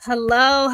Hello,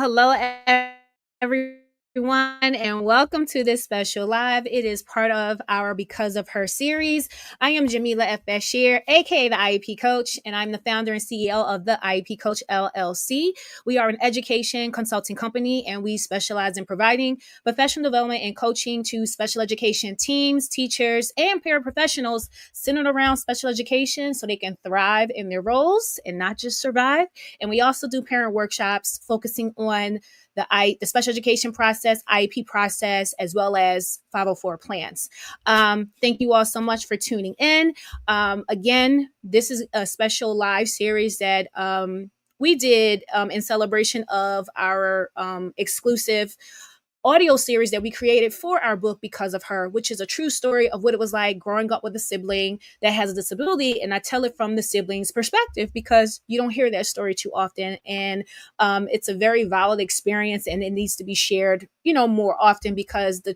everyone, and welcome to this special live. It is part of our Because of Her series. I am Jamila F. Bashir, aka the IEP Coach, and I'm the founder and CEO of the IEP Coach LLC. We are an education consulting company, and we specialize in providing professional development and coaching to special education teams, teachers, and paraprofessionals centered around special education so they can thrive in their roles and not just survive. And we also do parent workshops focusing on the special education process, IEP process, as well as 504 plans. Thank you all so much for tuning in. Again, this is a special live series that we did in celebration of our exclusive audio series that we created for our book Because of Her, which is a true story of what it was like growing up with a sibling that has a disability. And I tell it from the sibling's perspective because you don't hear that story too often. And it's a very valid experience and it needs to be shared, more often because the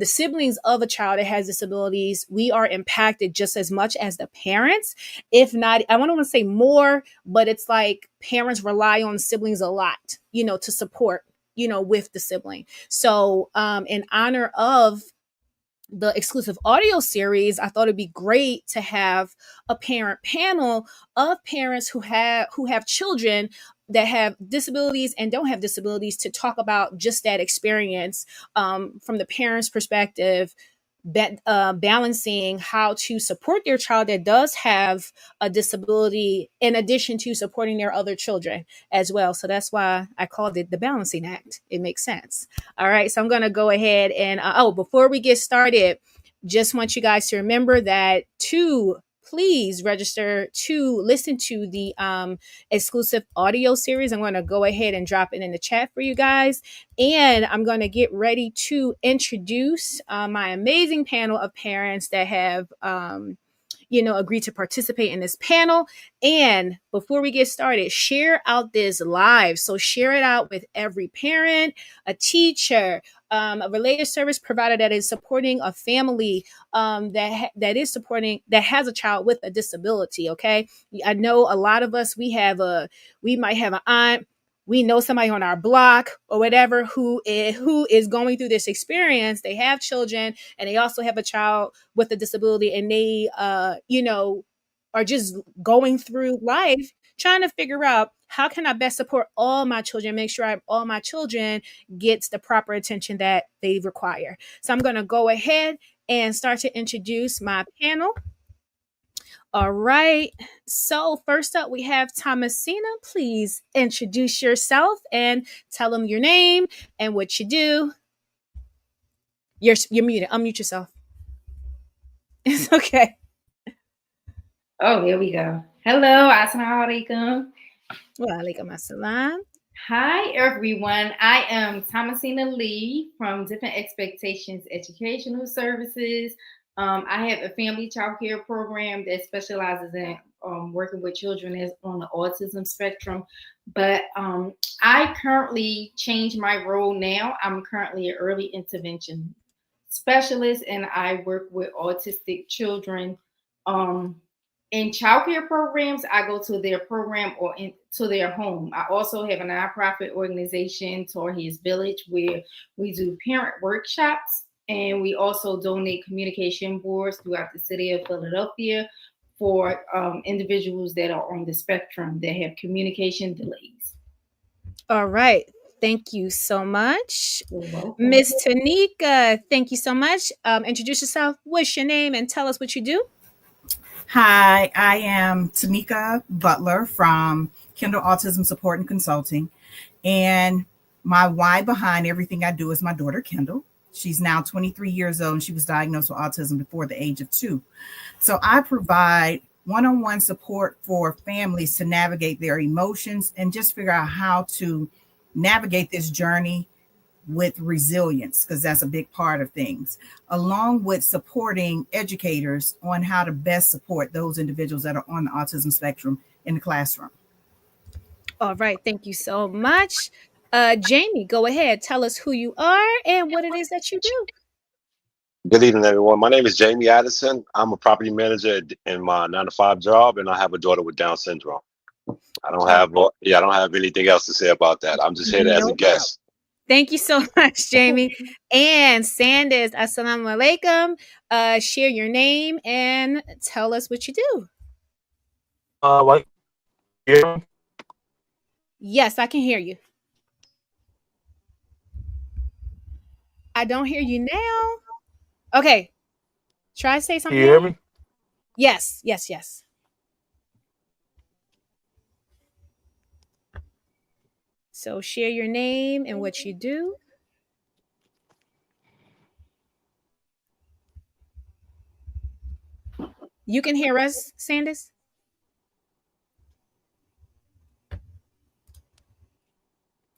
siblings of a child that has disabilities, we are impacted just as much as the parents, if not, I don't want to say more, but it's like parents rely on siblings a lot, to support with the sibling. So, in honor of the exclusive audio series, I thought it'd be great to have a parent panel of parents who have children that have disabilities and don't have disabilities to talk about just that experience from the parents' perspective, balancing how to support their child that does have a disability in addition to supporting their other children as well. So that's why I called it the balancing act. It makes sense. All right. So I'm going to go ahead and, before we get started, just want you guys to remember that to please register to listen to the exclusive audio series. I'm going to go ahead and drop it in the chat for you guys. And I'm going to get ready to introduce my amazing panel of parents that have, agreed to participate in this panel. And before we get started, share out this live. So share it out with every parent, a teacher, a related service provider that is supporting a family that has a child with a disability. Okay, I know a lot of us we might have an aunt, we know somebody on our block or whatever who is going through this experience. They have children and they also have a child with a disability, and they are just going through life trying to figure out how can I best support all my children, make sure all my children gets the proper attention that they require. So I'm going to go ahead and start to introduce my panel. All right. So first up, we have Thomasina. Please introduce yourself and tell them your name and what you do. You're muted. Unmute yourself. It's okay. Oh, here we go. Hello, assalamu alaikum. Wa alaikum assalam. Hi, everyone. I am Thomasina Lee from Different Expectations Educational Services. I have a family child care program that specializes in working with children that's on the autism spectrum. But I currently changed my role now. I'm currently an early intervention specialist, and I work with autistic children. In childcare programs, I go to their program or to their home. I also have a nonprofit organization, Torres Village, where we do parent workshops, and we also donate communication boards throughout the city of Philadelphia for individuals that are on the spectrum that have communication delays. All right. Thank you so much. Miss Tanika, thank you so much. Introduce yourself. What's your name and tell us what you do? Hi, I am Tanika Butler from Kindle Autism Support and Consulting. And my why behind everything I do is my daughter, Kendall. She's now 23 years old and she was diagnosed with autism before the age of 2. So I provide one-on-one support for families to navigate their emotions and just figure out how to navigate this journey with resilience, because that's a big part of things, along with supporting educators on how to best support those individuals that are on the autism spectrum in the classroom. All right. Thank you so much. Jamie, go ahead. Tell us who you are and what it is that you do. Good evening, everyone. My name is Jamie Addison. I'm a property manager in my 9-to-5 job, and I have a daughter with Down syndrome. I don't have, I don't have anything else to say about that. I'm just here as a No problem. guest. Thank you so much, Jamie. And Sanders, assalamu alaikum. Share your name and tell us what you do. Like, yeah, Yes, I can hear you. I don't hear you now. Okay. Try to say can something you hear now. me? Yes, yes, yes. So share your name and what you do. You can hear us, Sanders?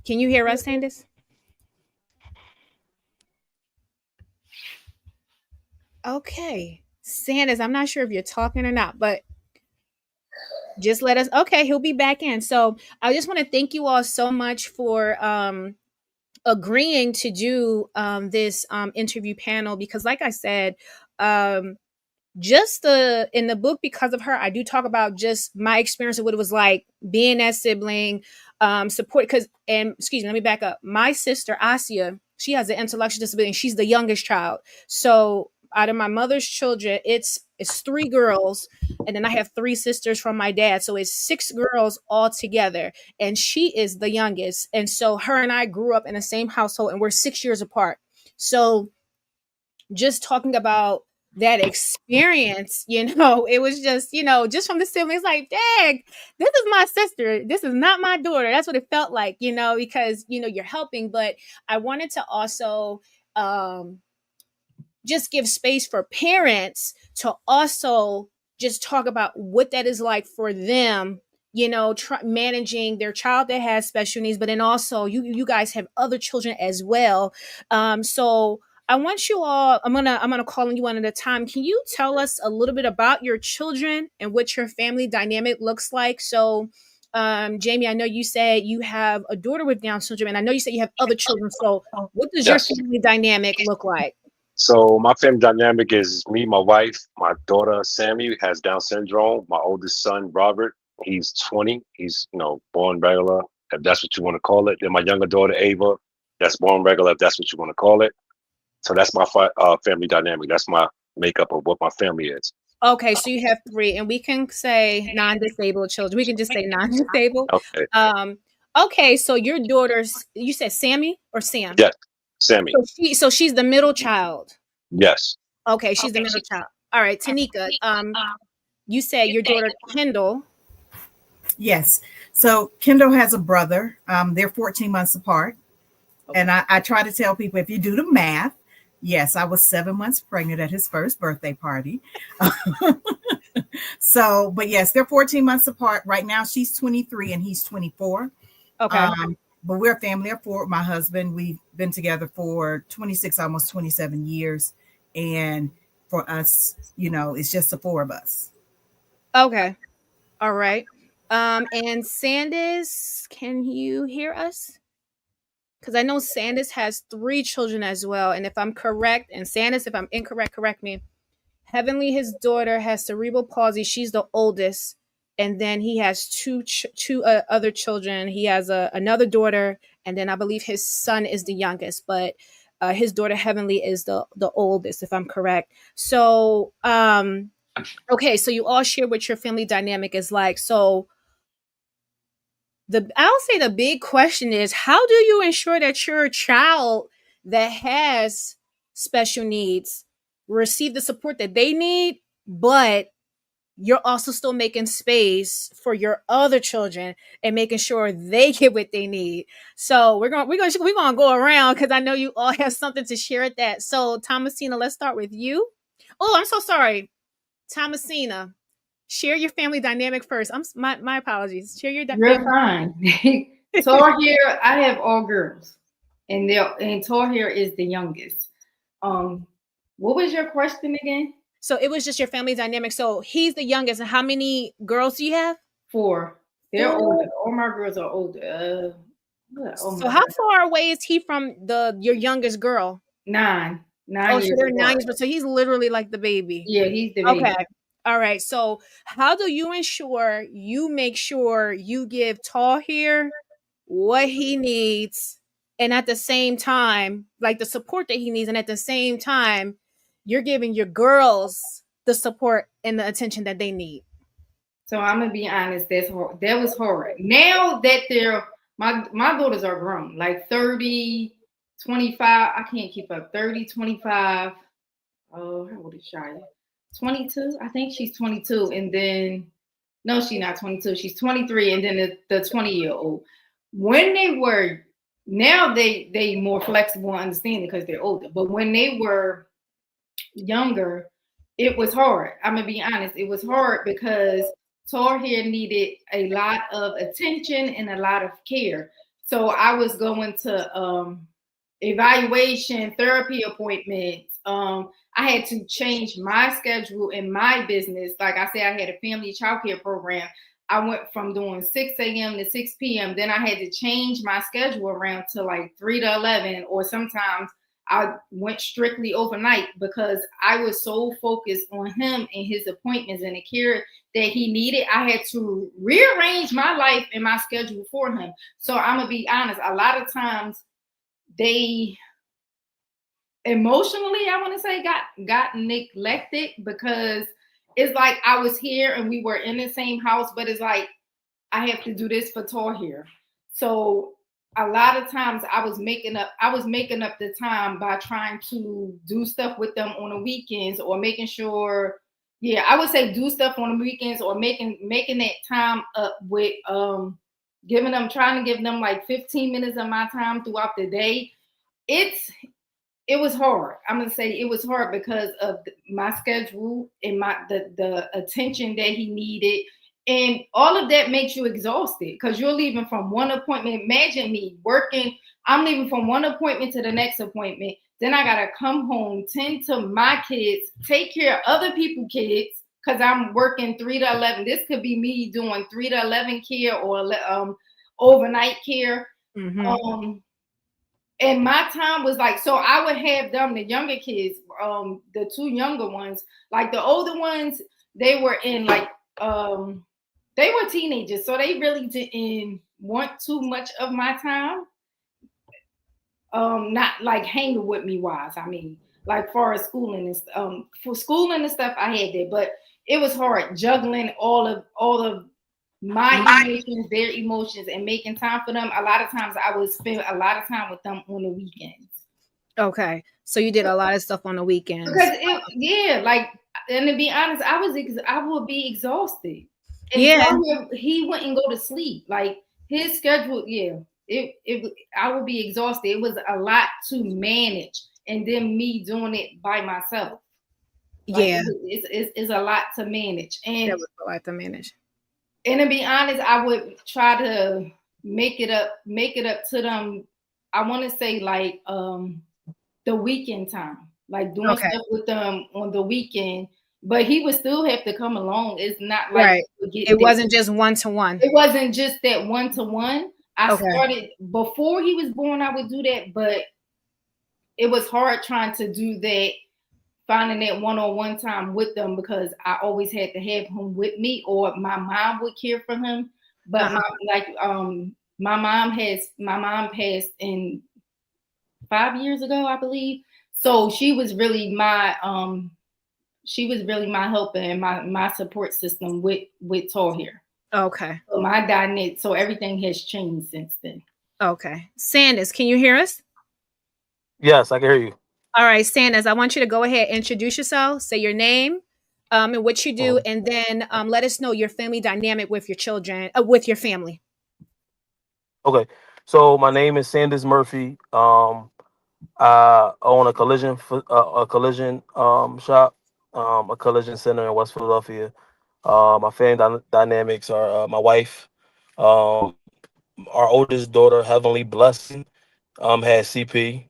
Can you hear us, Sanders? Okay. Sanders, I'm not sure if you're talking or not, but just let us. Okay, he'll be back in. So I just want to thank you all so much for agreeing to do this interview panel because, like I said, um, just the in the book because of her I do talk about just my experience of what it was like being that sibling support because and excuse me let me back up. My sister Asia, she has an intellectual disability and she's the youngest child. So out of my mother's children, it's three girls, and then I have three sisters from my dad, so it's six girls all together, and she is the youngest. And so her and I grew up in the same household and we're 6 years apart. So just talking about that experience, it was just, just from the siblings, like, dang, this is my sister. This is not my daughter. That's what it felt like, because, you're helping. But I wanted to also um, just give space for parents to also just talk about what that is like for them, managing their child that has special needs, but then also you guys have other children as well. So I want you all, I'm gonna call on you one at a time. Can you tell us a little bit about your children and what your family dynamic looks like? So Jamie, I know you said you have a daughter with Down syndrome, and I know you said you have other children. So what does your Yes. family dynamic look like? So my family dynamic is me, my wife, my daughter Sammy has Down syndrome. My oldest son Robert, he's 20. He's born regular, if that's what you want to call it. Then my younger daughter Ava, that's born regular, if that's what you want to call it. So that's my family dynamic. That's my makeup of what my family is. Okay, so you have three, and we can say non-disabled children. We can just say non-disabled. Okay. Okay, so your daughter's, you said Sammy or Sam? Yes, Sammy. So she's the middle child. Yes. Okay, she's the middle child. All right, Tanika, you said your daughter Kendall. Yes. So Kendall has a brother. They're 14 months apart. Okay. And I try to tell people, if you do the math, yes, I was 7 months pregnant at his first birthday party. So, but yes, they're 14 months apart. Right now, she's 23 and he's 24. Okay. But we're a family of four. My husband, we've been together for 26, almost 27 years. And for us, it's just the four of us. Okay. All right. And Sanders, can you hear us? Because I know Sanders has three children as well. And if I'm correct, and Sanders, if I'm incorrect, correct me. Heavenly, his daughter, has cerebral palsy. She's the oldest. And then he has two other children. He has another daughter. And then I believe his son is the youngest. But his daughter, Heavenly, is the oldest, if I'm correct. So, okay. So you all share what your family dynamic is like. So I'll say the big question is, how do you ensure that your child that has special needs receive the support that they need, but you're also still making space for your other children and making sure they get what they need? So we're gonna go around because I know you all have something to share at that. So Thomasina, let's start with you. Oh, I'm so sorry, Thomasina. Share your family dynamic first. My apologies. Share your You're fine. H.E.R, I have all girls, and H.E.R is the youngest. What was your question again? So it was just your family dynamic. So he's the youngest, and how many girls do you have? 4. They're older. All my girls are older. So how far away is he from your youngest girl? 9. 9 Oh, years. so they're 9 years, but so he's literally like the baby. Yeah, he's the baby. Okay. All right. So, how do you ensure you make sure you give Tall here what he needs, and at the same time, like the support that he needs, and at the same time, you're giving your girls the support and the attention that they need? So I'm gonna be honest, that was hard. Now that they're my daughters are grown, like 30, 25. I can't keep up. 30, 25. Oh, how old is Shia? 22. I think she's 22. And then no, she's not 22. She's 23. And then the 20-year-old. When they were now they more flexible and understanding because they're older. But when they were younger, it was hard. I'm gonna be honest. It was hard because Tor here needed a lot of attention and a lot of care. So I was going to evaluation, therapy appointments. I had to change my schedule in my business. Like I said, I had a family childcare program. I went from doing 6 a.m. to 6 p.m. Then I had to change my schedule around to like 3 to 11, or sometimes I went strictly overnight because I was so focused on him and his appointments and the care that he needed. I had to rearrange my life and my schedule for him. So I'm gonna be honest, a lot of times they emotionally, I want to say, got neglected because it's like I was here and we were in the same house, but it's like I have to do this for Tor here. So a lot of times I was making up the time by trying to do stuff with them on the weekends, or making sure, yeah, I would say do stuff on the weekends, or making that time up with trying to give them like 15 minutes of my time throughout the day. It was hard. I'm gonna say it was hard because of my schedule and the attention that he needed, and all of that makes you exhausted because you're leaving from one appointment. Imagine me working. I'm leaving from one appointment to the next appointment. Then I gotta come home, tend to my kids, take care of other people's kids because I'm working 3 to 11. This could be me doing 3 to 11 care or overnight care. Mm-hmm. And my time was like, so I would have them, the younger kids, the two younger ones, like the older ones, they were in like they were teenagers, so they really didn't want too much of my time. Not like hanging with me wise. I mean, like far as schooling and for schooling and stuff, I had that, but it was hard juggling all of my emotions, their emotions, and making time for them. A lot of times I would spend a lot of time with them on the weekends. Okay. So you did a lot of stuff on the weekends. Because and to be honest, I would be exhausted. And Yeah. he wouldn't go to sleep. Like his schedule, yeah. I would be exhausted. It was a lot to manage, and then me doing it by myself. Like Yeah. it's a lot to manage. And That was a lot to manage. And to be honest, I would try to make it up to them. I want to say like the weekend time, like doing stuff with them on the weekend. But he would still have to come along. It's not like Right. It wasn't just one-to-one. It wasn't just that one-to-one. I Okay. started before he was born. I would do that, but it was hard trying to do that, finding that one-on-one time with them because I always had to have him with me, or my mom would care for him. But my mom passed in 5 years ago, I believe. So she was really my helper and my support system with Tall here. Okay. So everything has changed since then. Okay. Sanders, can you hear us? Yes, I can hear you. All right, Sanders, I want you to go ahead, introduce yourself, say your name, and what you do, and then let us know your family dynamic with your children, with your family. Okay, so my name is Sanders Murphy. I own a collision shop, a collision center in West Philadelphia. My family dynamics are my wife, our oldest daughter, Heavenly Blessing, has CP.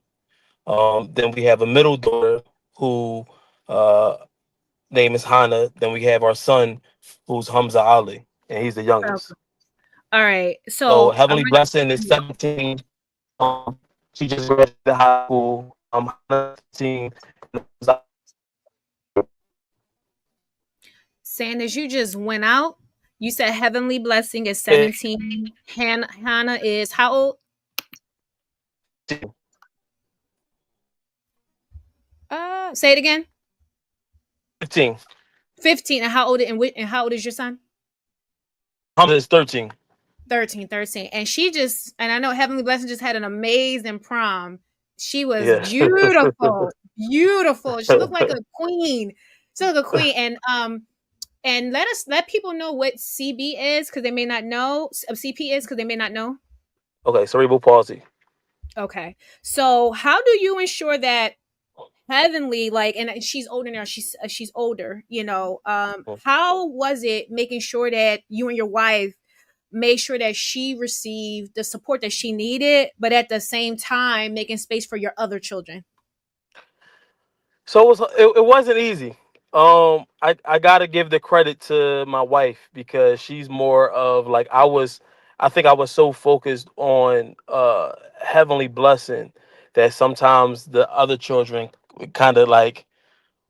Then we have a middle daughter who name is Hannah. Then we have our son, who's Hamza Ali, and he's the youngest. Okay. All right. So Heavenly Blessing is 17. She just graduated high school. 17. Sanders, you just went out. You said Heavenly Blessing is Yeah, 17. Hannah is how old? Say it again. 15. 15. And how old and how old is your son? Hamza is 13. 13, 13. And she just, and I know Heavenly Blessing just had an amazing prom. She was Yeah. beautiful, beautiful. She looked like a queen. She looked like a queen. And let people know what CB is because they may not know. CP is because they may not know. Okay, cerebral palsy. Okay. So how do you ensure that Heavenly, like, and she's older now, she's older, how was it making sure that you and your wife made sure that she received the support that she needed, but at the same time making space for your other children? So it wasn't easy. I gotta give the credit to my wife because she's more of like I think I was so focused on heavenly blessing that sometimes the other children kind of like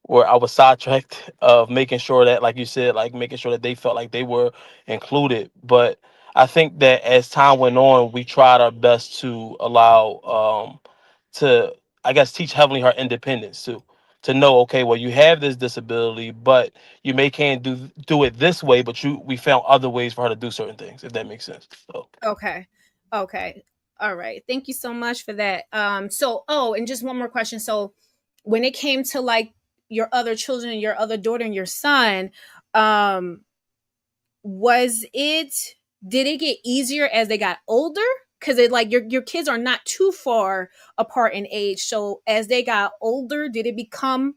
where I was sidetracked of making sure that, like you said, like making sure that they felt like they were included. But I think that as time went on, we tried our best to allow to I guess teach Heavenly her independence too. To know, okay, well, you have this disability, but you may can't do it this way, but we found other ways for her to do certain things, if that makes sense. So Okay. Okay. All right. Thank you so much for that. And just one more question. So when it came to like your other children, your other daughter and your son, um, was it did it get easier as they got older? Because it like your kids are not too far apart in age. So as they got older, did it become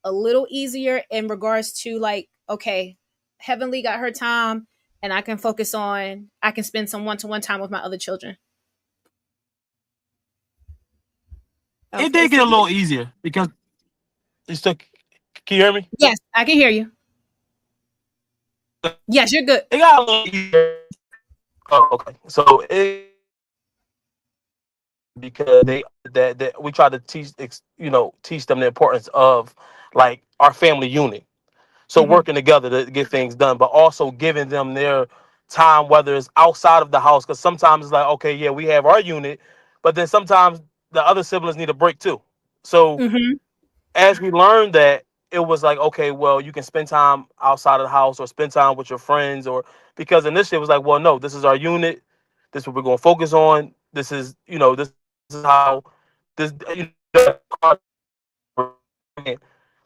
a little easier in regards to like, okay, Heavenly got her time and I can spend some one-to-one time with my other children. it Okay, did so get a little easier because it's took. Can you hear me? yes, I can hear you. Yes, you're good. It got a little easier. Oh, okay. So it because that we try to teach them the importance of like our family unit. So Hmm. working together to get things done, but also giving them their time, whether it's outside of the house, because sometimes it's like, okay, yeah, we have our unit, but then sometimes the other siblings need a break too. So Hmm. as we learned that, it was like, okay, well, you can spend time outside of the house or spend time with your friends, or because initially it was like, well, no, this is our unit. This is what we're going to focus on. This is, this is how this,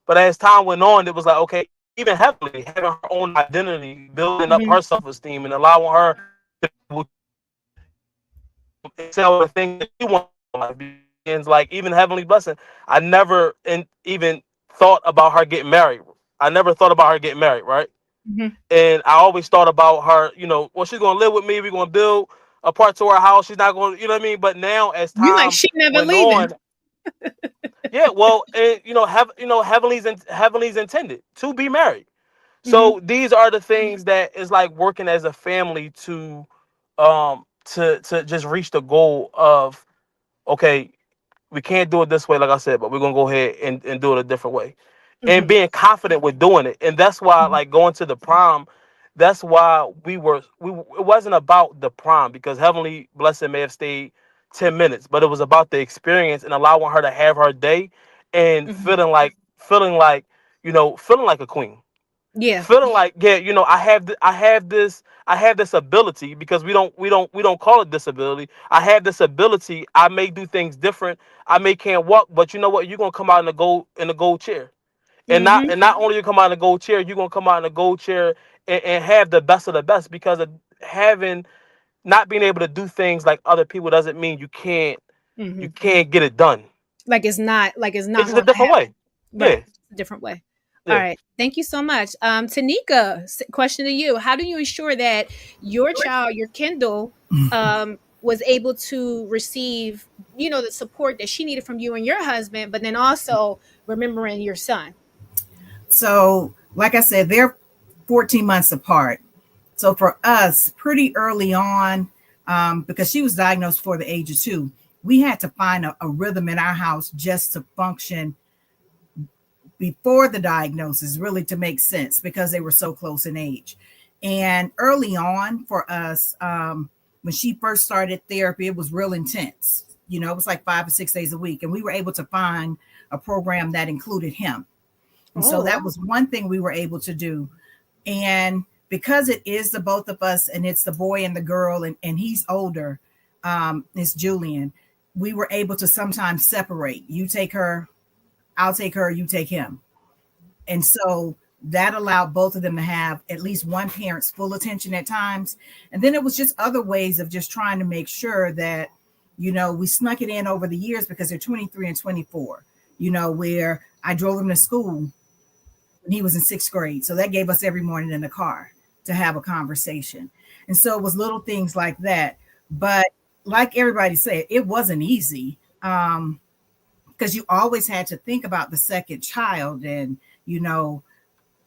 but as time went on, it was like, okay, even Heavenly having her own identity, building up Hmm. her self esteem, and allowing her to excel the things that she wants in life. And like even Heavenly Blessing, I never even thought about her getting married. I never thought about her getting married, right? Hmm. And I always thought about her, well, she's gonna live with me. We're gonna build a part to our house. She's not gonna, you know what I mean? But now, as You like time she never went leaving. on, yeah, well, and Heavenly's intended to be married. Hmm. So these are the things that is like working as a family to just reach the goal of, okay, we can't do it this way, like I said, but we're gonna go ahead and do it a different way, and Hmm. being confident with doing it. And that's why, like going to the prom, that's why it wasn't about the prom, because Heavenly Blessing may have stayed 10 minutes, but it was about the experience and allowing her to have her day and Hmm. feeling like a queen, Yeah. feeling like, yeah, I have this ability, because we don't call it disability. I have this ability. I may do things different. I may can't walk, but you know what? You're gonna come out in the gold chair, and not Hmm. and not only you come out in the gold chair, you're gonna come out in the gold chair and have the best of the best, because of having not being able to do things like other people doesn't mean you Hmm. can't get it done. Like it's It's not just a gonna different happen. way. Right. Yeah, A different way. All yeah. right. Thank you so much. Tanika, question to you. How do you ensure that your child, your Kindle, was able to receive, the support that she needed from you and your husband, but then also remembering your son? So, like I said, they're 14 months apart. So for us, pretty early on, because she was diagnosed before the age of 2, we had to find a rhythm in our house just to function before the diagnosis, really to make sense because they were so close in age. And early on for us, when she first started therapy, it was real intense. It was like 5 or 6 days a week. And we were able to find a program that included him. And so Oh, that was one thing we were able to do. And because it is the both of us and it's the boy and the girl, and he's older, it's Julian, we were able to sometimes separate. You take her, I'll take her, you take him. And so that allowed both of them to have at least one parent's full attention at times. And then it was just other ways of just trying to make sure that, we snuck it in over the years because they're 23 and 24, where I drove him to school when he was in 6th grade. So that gave us every morning in the car to have a conversation. And so it was little things like that. But like everybody said, it wasn't easy. Because you always had to think about the second child and,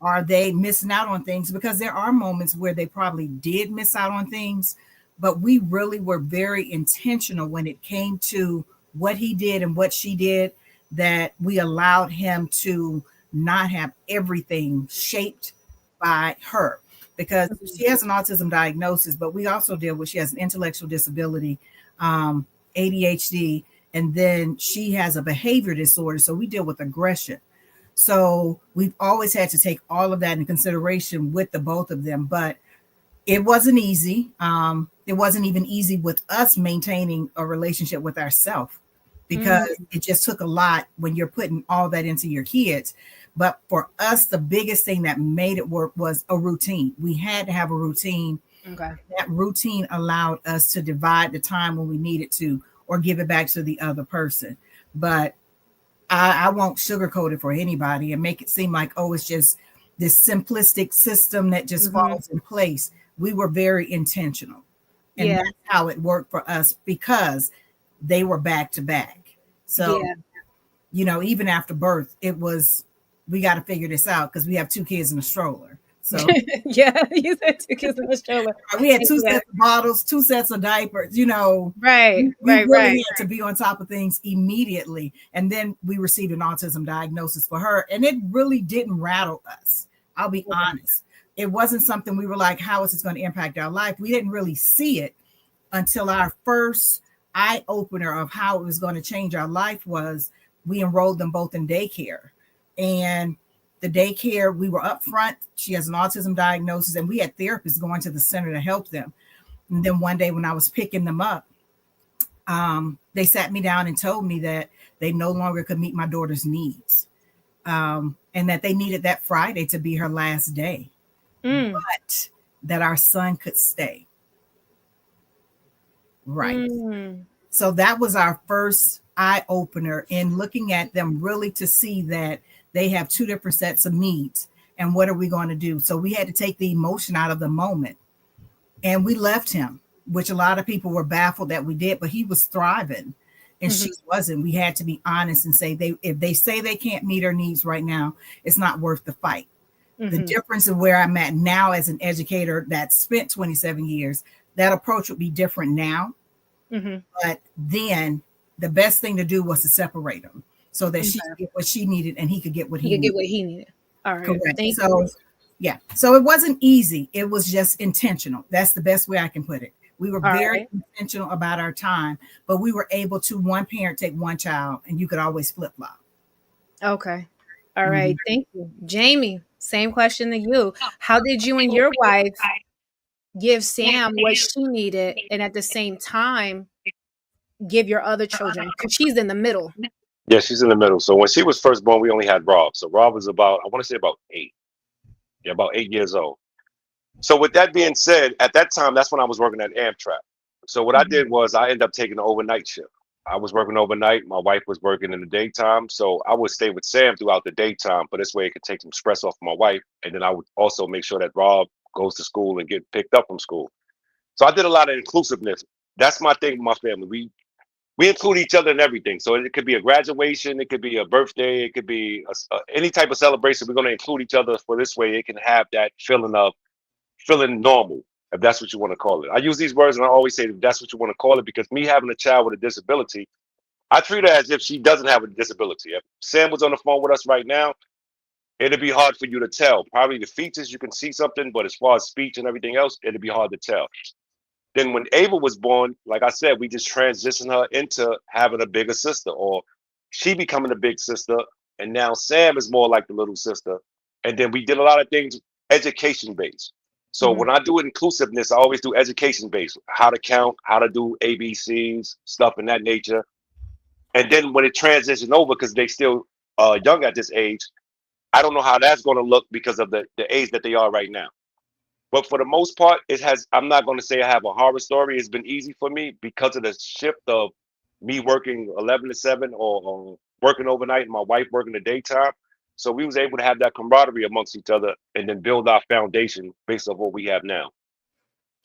are they missing out on things? Because there are moments where they probably did miss out on things, but we really were very intentional when it came to what he did and what she did, that we allowed him to not have everything shaped by her, because she has an autism diagnosis, but we also deal with, she has an intellectual disability, ADHD, and then she has a behavior disorder. So we deal with aggression. So we've always had to take all of that into consideration with the both of them, but it wasn't easy. It wasn't even easy with us maintaining a relationship with ourselves, because it just took a lot when you're putting all that into your kids. But for us, the biggest thing that made it work was a routine. We had to have a routine. okay. That routine allowed us to divide the time when we needed to, or give it back to the other person. But I won't sugarcoat it for anybody and make it seem like, oh, it's just this simplistic system that just falls in place. We were very intentional. And Yeah. that's how it worked for us, because they were back to back. So, even after birth, it was, we got to figure this out because we have 2 kids in a stroller. So Yeah, you said 2 kids in the stroller. we had 2 sets of bottles, 2 sets of diapers, Right, we right, really had to be on top of things immediately. And then we received an autism diagnosis for her, and it really didn't rattle us. I'll be honest. It wasn't something we were like, how is this going to impact our life? We didn't really see it until our first eye opener of how it was going to change our life was we enrolled them both in daycare. And the daycare, we were up front. She has an autism diagnosis, and we had therapists going to the center to help them. And then one day when I was picking them up, they sat me down and told me that they no longer could meet my daughter's needs, and that they needed that Friday to be her last day, but that our son could stay. Right. So that was our first eye opener in looking at them, really to see that they have 2 different sets of needs. And what are we going to do? So we had to take the emotion out of the moment, and we left him, which a lot of people were baffled that we did, but he was thriving and she wasn't. We had to be honest and say, if they say they can't meet her needs right now, it's not worth the fight. The difference of where I'm at now as an educator that spent 27 years, that approach would be different now. But then the best thing to do was to separate them so that she could get what she needed and he could get what he needed. All right. Correct. Thank So you. yeah. So it wasn't easy. It was just intentional. That's the best way I can put it. We were very intentional about our time, but we were able to one parent take one child, and you could always flip flop. Okay. All right. Thank you. Jamie, same question to you. How did you and your wife give Sam what she needed, and at the same time give your other children? Because she's in the middle. Yeah, she's in the middle. So when she was first born, we only had Rob. So Rob was about, I want to say about 8. Yeah, about 8 years old. So with that being said, at that time, that's when I was working at Amtrak. So what I did was I ended up taking an overnight shift. I was working overnight. My wife was working in the daytime. So I would stay with Sam throughout the daytime. But this way it could take some stress off my wife. And then I would also make sure that Rob goes to school and get picked up from school. So I did a lot of inclusiveness. That's my thing with my family. We include each other in everything. So it could be a graduation, it could be a birthday, it could be any type of celebration. We're going to include each other, for this way it can have that feeling of feeling normal, if that's what you want to call it. I use these words and I always say if that's what you want to call it, because me having a child with a disability, I treat her as if she doesn't have a disability. If Sam was on the phone with us right now, it'd be hard for you to tell. Probably the features you can see something, but as far as speech and everything else, it'd be hard to tell. Then when Ava was born, like I said, we just transitioned her into having a bigger sister, or she becoming a big sister, and now Sam is more like the little sister. And then we did a lot of things education based. So Mhm. when I do inclusiveness, I always do education based, how to count, how to do ABCs, stuff in that nature. And then when it transitioned over, because they still young at this age, I don't know how that's going to look because of the age that they are right now. But for the most part, it has. I'm not going to say I have a horror story. It's been easy for me because of the shift of me working 11 to 7 or working overnight, and my wife working the daytime. So we was able to have that camaraderie amongst each other, and then build our foundation based on what we have now.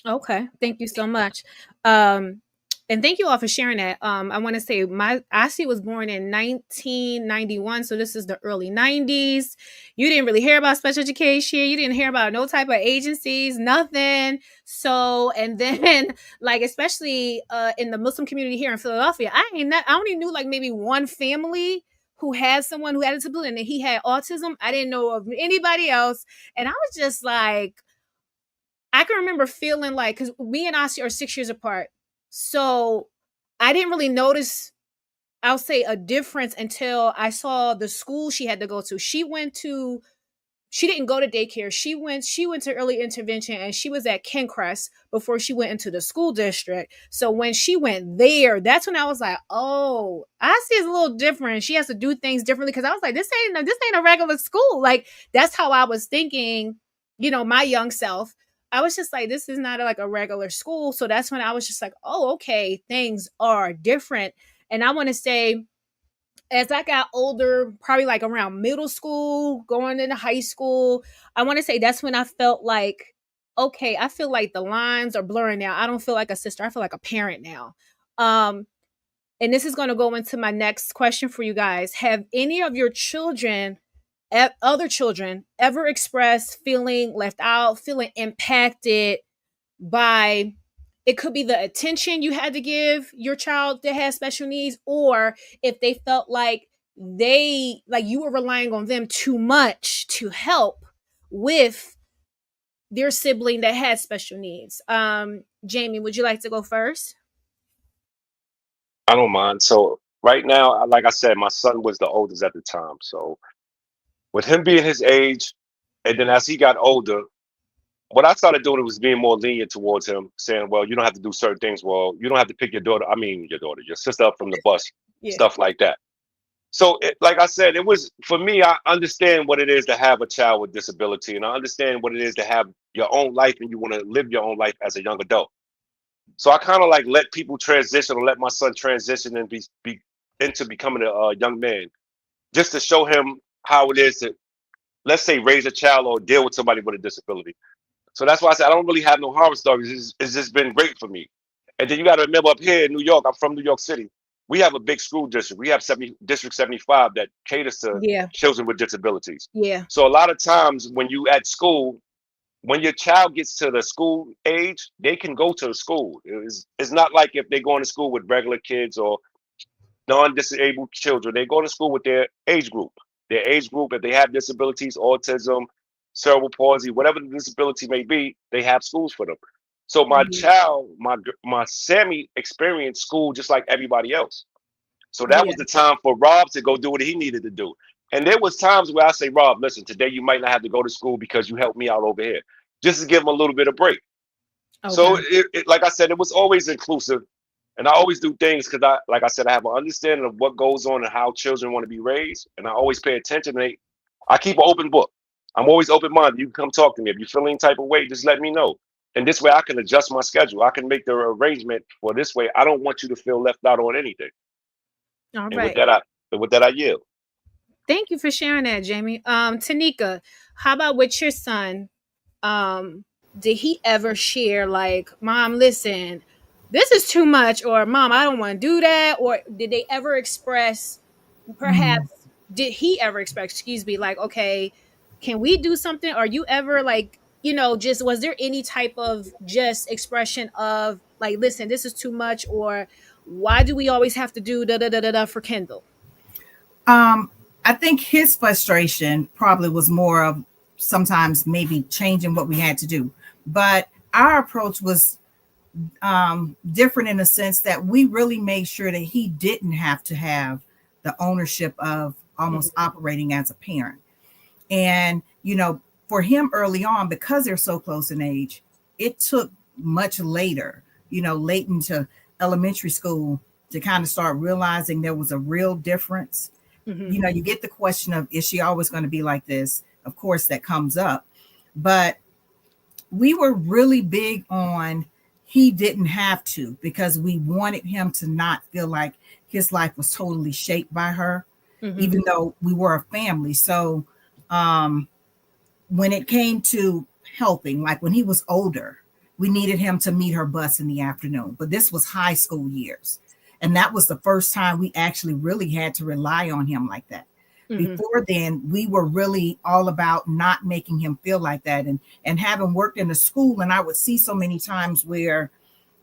Okay, thank you so much. Um, and thank you all for sharing that. I want to say my Ashley was born in 1991, so this is the early 90s. You didn't really hear about special education. You didn't hear about no type of agencies, nothing. So, and then like especially in the Muslim community here in Philadelphia, I only knew like maybe one family who had someone who had a disability and he had autism. I didn't know of anybody else, and I was just like I can remember feeling like because me and Asi are 6 years apart, so I didn't really notice. I'll say a difference until I saw the school she had to go to. She didn't go to daycare. She went to early intervention and she was at Kencrest before she went into the school district. So when she went there, that's when I was like, oh, I see it's a little different. She has to do things differently because I was like, this ain't a regular school. Like that's how I was thinking, my young self. I was just like, this is not like a regular school. So that's when I was just like, oh, okay, things are different. And I want to say as I got older, probably like around middle school, going into high school, I want to say that's when I felt like, okay, I feel like the lines are blurring now. I don't feel like a sister. I feel like a parent now. Um, and this is going to go into my next question for you guys. Have any of your children, other children, ever expressed feeling left out, feeling impacted by it could be the attention you had to give your child that has special needs, or if they felt like you were relying on them too much to help with their sibling that has special needs. Jamie, would you like to go first? I don't mind. So right now, like I said, my son was the oldest at the time. So with him being his age, and then as he got older, what I started doing was being more lenient towards him, saying, "Well, you don't have to do certain things. Well, you don't have to pick your daughter. I mean, your sister up from the bus, Yeah. stuff like that." So, like I said, it was for me. I understand what it is to have a child with disability, and I understand what it is to have your own life, and you want to live your own life as a young adult. So I kind of like let people transition, or let my son transition and be into becoming a young man, just to show him how it is to, let's say, raise a child or deal with somebody with a disability. So that's why I said I don't really have no horror stories. It's just been great for me. And then you got to remember up here in New York, I'm from New York City. We have a big school district. We have District 75 that caters to Yeah. children with disabilities. Yeah. So a lot of times when you at school, when your child gets to the school age, they can go to the school. It's not like if they're going to school with regular kids or non-disabled children. They go to school with their age group. Their age group, if they have disabilities, autism, cerebral palsy, whatever the disability may be, they have schools for them. So my Yeah. child, my Sammy experienced school just like everybody else. So that Yeah. was the time for Rob to go do what he needed to do. And there was times where I say, Rob, listen, today you might not have to go to school because you helped me out over here, just to give him a little bit of break. So Okay. like I said, it was always inclusive, and I always do things because like I said, I have an understanding of what goes on and how children want to be raised, and I always pay attention. I keep an open book. I'm always open minded. You can come talk to me if you feel any type of way. Just let me know, and this way I can adjust my schedule. I can make the arrangement for this way. I don't want you to feel left out on anything. All And right. with that, I yield. Thank you for sharing that, Jamie. Tanika, how about with your son? um did he ever share like, mom, listen, this is too much, or mom, I don't want to do that, or did they ever express, Mm. perhaps did he ever express, excuse me, like, okay, can we do something? Are you ever like, just was there any type of just expression of like, listen, this is too much, or why do we always have to do da da da da da for Kendall? I think his frustration probably was more of sometimes maybe changing what we had to do. But our approach was different in the sense that we really made sure that he didn't have to have the ownership of almost operating as a parent. And, for him early on, because they're so close in age, it took much later, late into elementary school to kind of start realizing there was a real difference. You get the question of, is she always going to be like this? Of course, that comes up. But we were really big on he didn't have to, because we wanted him to not feel like his life was totally shaped by her, even though we were a family. So when it came to helping, like when he was older, we needed him to meet her bus in the afternoon. But this was high school years. And that was the first time we actually really had to rely on him like that. Before then, we were really all about not making him feel like that. And having worked in the school, and I would see so many times where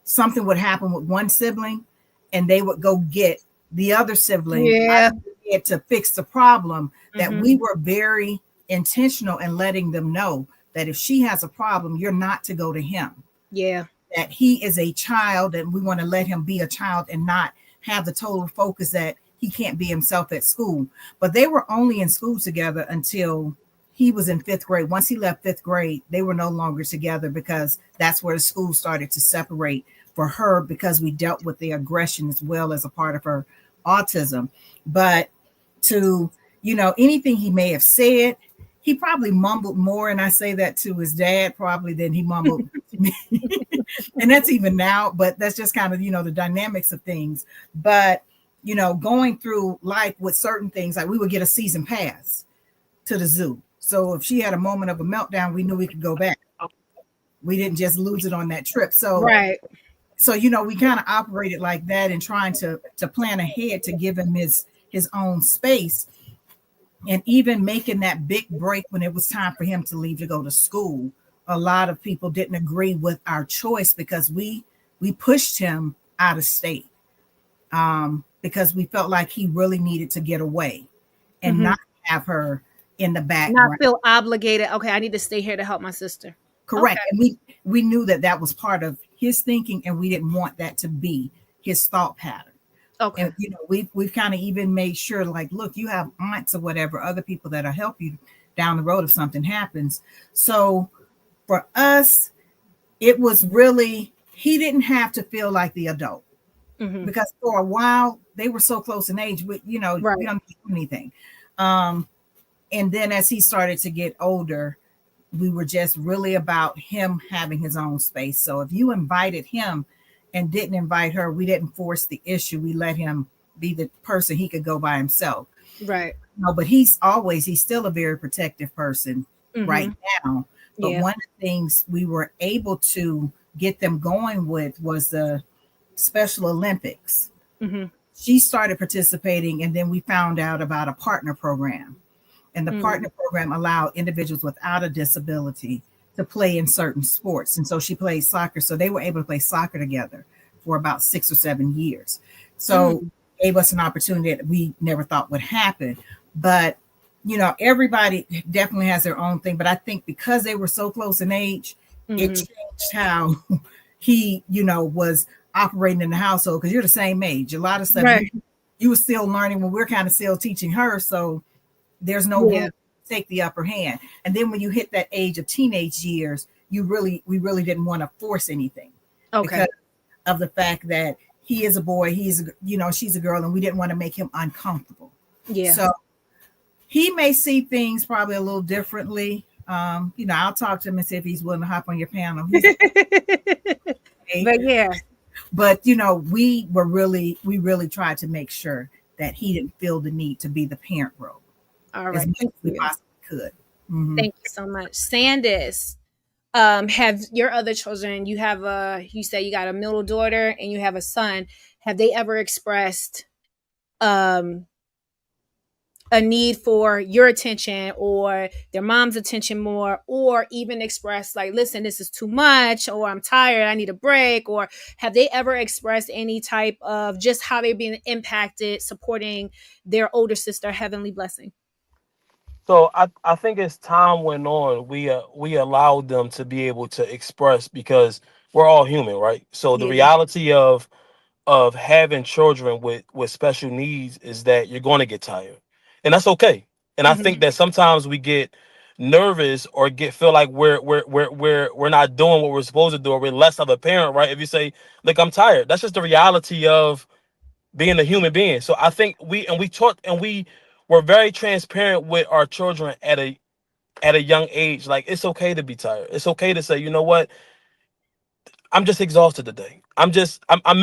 something would happen with one sibling and they would go get the other sibling to fix the problem, that we were very intentional in letting them know that if she has a problem, you're not to go to him. Yeah. That he is a child and we want to let him be a child and not have the total focus that he can't be himself at school. But they were only in school together until he was in 5th grade. Once he left 5th grade, they were no longer together, because that's where the school started to separate for her, because we dealt with the aggression as well as a part of her autism. But to, anything he may have said, he probably mumbled more, and I say that to his dad probably, than he mumbled to me. And that's even now, but that's just kind of, the dynamics of things. But, going through life with certain things, like we would get a season pass to the zoo. So if she had a moment of a meltdown, we knew we could go back. We didn't just lose it on that trip. So, Right. So, we kind of operated like that, and trying to plan ahead to give him his own space. And even making that big break when it was time for him to leave to go to school, a lot of people didn't agree with our choice, because we pushed him out of state, because we felt like he really needed to get away and not have her in the Not background. feel obligated. Okay, I need to stay here to help my sister. Correct. Okay. And we knew that was part of his thinking, and we didn't want that to be his thought pattern. Okay. And we've kind of even made sure, like, look, you have aunts or whatever, other people that'll help you down the road if something happens. So for us, it was really, he didn't have to feel like the adult, because for a while they were so close in age, we don't do anything. And then as he started to get older, we were just really about him having his own space. So if you invited him and didn't invite her, we didn't force the issue. We let him be the person he could go by himself. Right. No, but he's still a very protective person right now. But one of the things we were able to get them going with was the Special Olympics. She started participating, and then we found out about a partner program. And the partner program allowed individuals without a disability to play in certain sports. And so she played soccer. So they were able to play soccer together for about 6 or 7 years. So gave us an opportunity that we never thought would happen. But, everybody definitely has their own thing. But I think because they were so close in age, it changed how he, was operating in the household, because you're the same age. A lot of stuff you were still learning when we're kind of still teaching her. So there's no room to take the upper hand. And then when you hit that age of teenage years, we really didn't want to force anything, because of the fact that he is a boy, she's a girl, and we didn't want to make him uncomfortable. Yeah. So he may see things probably a little differently. I'll talk to him and see if he's willing to hop on your panel. But yeah. But we really tried to make sure that he didn't feel the need to be the parent role. All right. As much as we possibly could. Thank you so much. Sandis, have your other children, you say you got a middle daughter and you have a son. Have they ever expressed a need for your attention or their mom's attention more, or even express like, listen, this is too much, or I'm tired, I need a break? Or have they ever expressed any type of just how they're being impacted supporting their older sister, Heavenly Blessing? So I think as time went on, we allowed them to be able to express because we're all human, right? So the Yeah. reality of having children with special needs is that you're going to get tired, and that's okay. And I think Mm-hmm. that sometimes we get nervous or get feel like we're not doing what we're supposed to do, or we're less of a parent, right? If you say, "Look, I'm tired," that's just the reality of being a human being. So I think we taught and we were very transparent with our children at a young age. Like, it's okay to be tired. It's okay to say, you know what, I'm just exhausted today. I'm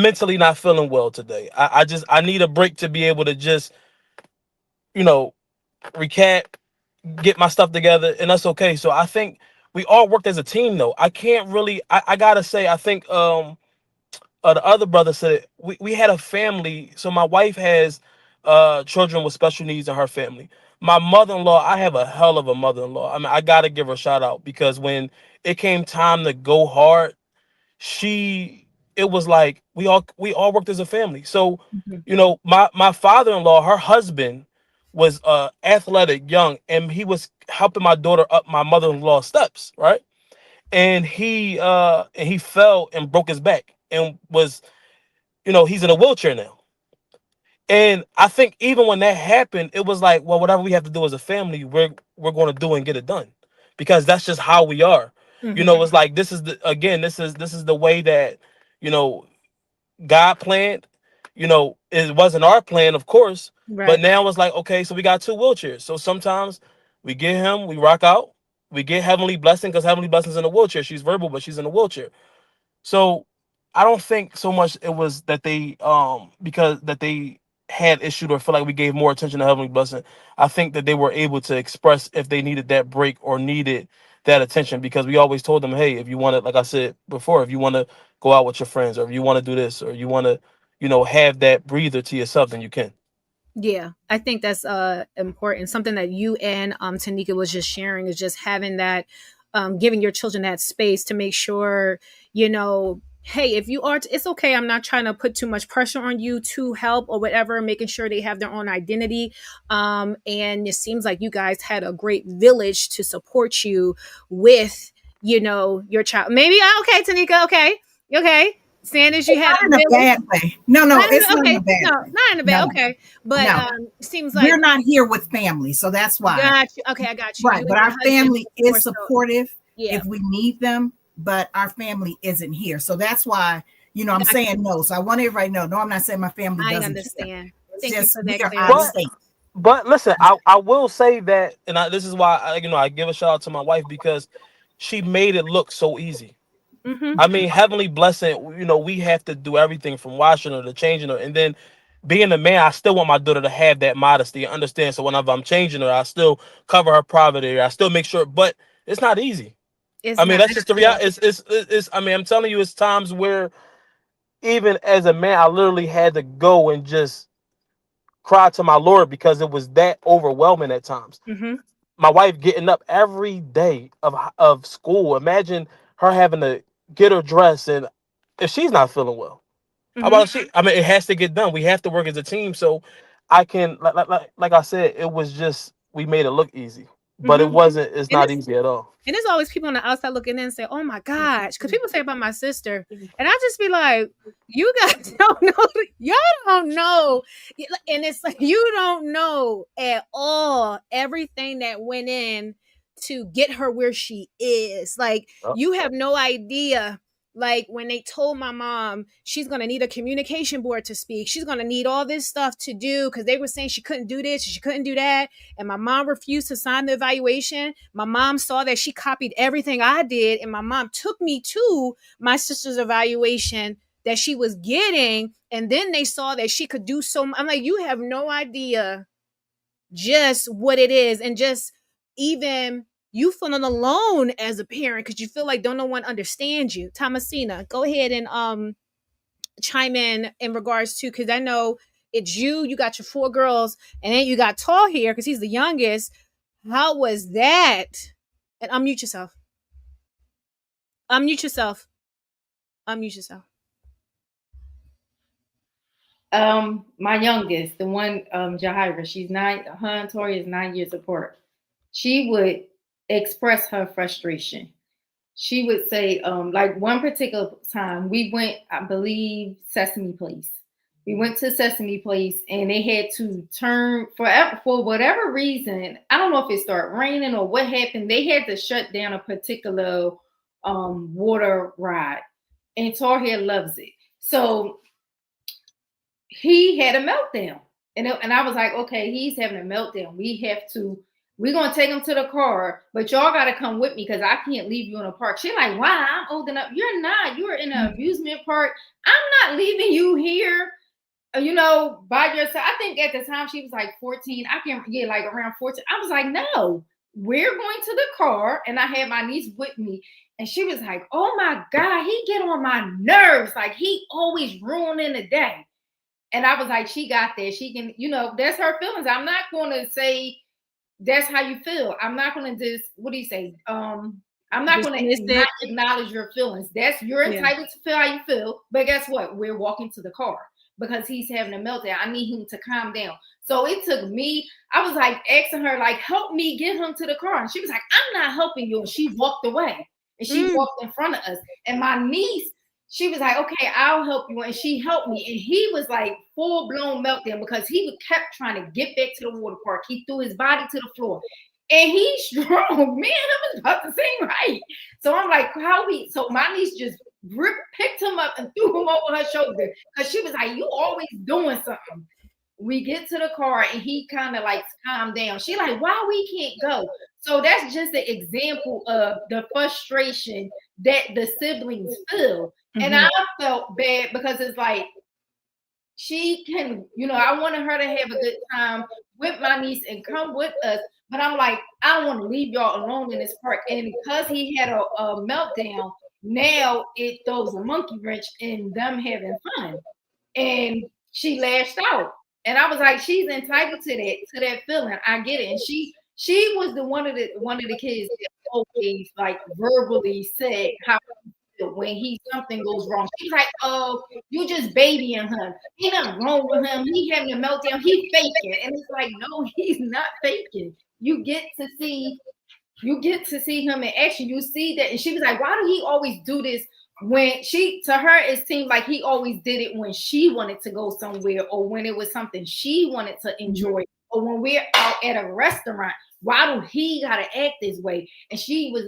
mentally not feeling well today. I need a break to be able to just, you know, recap, get my stuff together, and that's okay. So I think we all worked as a team though. I can't really I gotta say, I think the other brother said we had a family. So my wife has children with special needs in her family. My mother-in-law, I have a hell of a mother-in-law. I mean, I gotta give her a shout out because when it came time to go hard, she it was like we all worked as a family. So, Mm-hmm. my father-in-law, her husband was athletic, young, and he was helping my daughter up my mother-in-law steps, right? And he fell and broke his back and was, he's in a wheelchair now. And I think even when that happened, it was like, well, whatever we have to do as a family, we're going to do and get it done, because that's just how we are. Mm-hmm. It's like, this is this is the way that, you know God planned. It wasn't our plan, of course, but Right. now it's like, okay, so we got two wheelchairs. So sometimes we get him, we rock out, we get Heavenly Blessing, because Heavenly Blessing's in a wheelchair. She's verbal, but she's in a wheelchair. So I don't think so much it was that they because that they had issued or feel like we gave more attention to Heavenly Blessing. I think that they were able to express if they needed that break or needed that attention, because we always told them, hey, if you want to, like I said before, if you want to go out with your friends, or if you want to do this, or you want to, have that breather to yourself, then you can. Yeah, I think that's important. Something that you and Tanika was just sharing is just having that, giving your children that space to make sure, hey, if you are, it's okay. I'm not trying to put too much pressure on you to help or whatever, making sure they have their own identity. And it seems like you guys had a great village to support you with, your child. Maybe, okay, Tanika, okay, okay. Sanders, you had Not a in a village. bad way. No, no, it's not in a Okay, bad no, way. not in a No, bad. no, Okay, but no. seems like We're not here with family, so that's why. got you. Okay, I got you. Right, You but and your our husband family more is so. supportive Yeah, if we need them, but our family isn't here. So that's why, I'm got you. saying no. So I want everybody to know, no, I'm not saying my family I doesn't care. understand. It's Thank you just for we that are out of clarity. But state. but listen, I will say that, and this is why I give a shout out to my wife, because she made it look so easy. Mm-hmm. I mean, Heavenly Blessing, we have to do everything from washing her to changing her. And then being a man, I still want my daughter to have that modesty and understand. So whenever I'm changing her, I still cover her private area. I still make sure, but it's not easy. It's I mean, not. that's just the reality. I mean, I'm telling you, it's times where even as a man, I literally had to go and just cry to my Lord, because it was that overwhelming at times. Mm-hmm. My wife getting up every day of school. Imagine her having to get her dressed, and if she's not feeling well. How Mm-hmm. about she? I mean, it has to get done. We have to work as a team. So I can, like I said, it was just, we made it look easy, but it Mm-hmm. wasn't. It's And not it's easy at all. And there's always people on the outside looking in and say, "Oh my gosh," because people say about my sister, and I just be like, "You guys don't know, y'all don't know," and it's like you don't know at all everything that went in to get her where she is. Like Uh, you have no idea. Like when they told my mom she's gonna need a communication board to speak, she's gonna need all this stuff to do because they were saying she couldn't do this, she couldn't do that, and my mom refused to sign the evaluation. My mom saw that she copied everything I did, and my mom took me to my sister's evaluation that she was getting, and then they saw that she could do so I'm like, you have no idea just what it is, and just even you feeling alone as a parent because you feel like don't no one understands you. Thomasina, go ahead and chime in regards to, because I know it's you got your 4 girls, and then you got Tall here because he's the youngest. How was that? And unmute yourself. Unmute yourself. Unmute yourself. My youngest, the one, Jahira, she's 9. Her and Tori is 9 years apart. She would express her frustration. She would say, like one particular time, we went, I believe, Sesame Place. We went to Sesame Place, and they had to turn for whatever reason. I don't know if it started raining or what happened. They had to shut down a particular water ride, and Tarhead loves it. So he had a meltdown, and I was like, okay, he's having a meltdown. We're gonna take him to the car, but y'all gotta come with me because I can't leave you in a park. She's like, why? I'm old enough. You're not. You're in an amusement park. I'm not leaving you here, by yourself. I think at the time she was like 14. I can't get like around 14. I was like, no, we're going to the car, and I had my niece with me. And she was like, oh my God, he get on my nerves. Like, he always ruining the day. And I was like, she got that. She can, that's her feelings. I'm not going to say that's how you feel. I'm not going to just, what do you say? I'm not going to not acknowledge your feelings. You're entitled to feel how you feel. But guess what? We're walking to the car because he's having a meltdown. I need him to calm down. So it took me, I was like asking her, like, help me get him to the car. And she was like, I'm not helping you. And she walked away. And she walked in front of us. And my niece, she was like, okay, I'll help you. And she helped me. And he was like full-blown meltdown because he kept trying to get back to the water park. He threw his body to the floor. And he's strong. Me and him is about the same height. So I'm like, so my niece just picked him up and threw him over her shoulder because she was like, you always doing something. We get to the car and he kind of like calmed down. She like, why we can't go? So that's just an example of the frustration that the siblings feel. Mm-hmm. And I felt bad because it's like, she can, I wanted her to have a good time with my niece and come with us. But I'm like, I don't want to leave y'all alone in this park. And because he had a meltdown, now it throws a monkey wrench in them having fun. And she lashed out. And I was like, she's entitled to that feeling. I get it. And she was one of the kids that always like verbally said how when something goes wrong. She's like, oh, you just babying him. Ain't nothing wrong with him. He having a meltdown. He's faking. And it's like, no, he's not faking. You get to see him in action. You see that. And she was like, why do he always do this? When to her, it seemed like he always did it when she wanted to go somewhere or when it was something she wanted to enjoy or when we're out at a restaurant. Why do he gotta act this way? And she got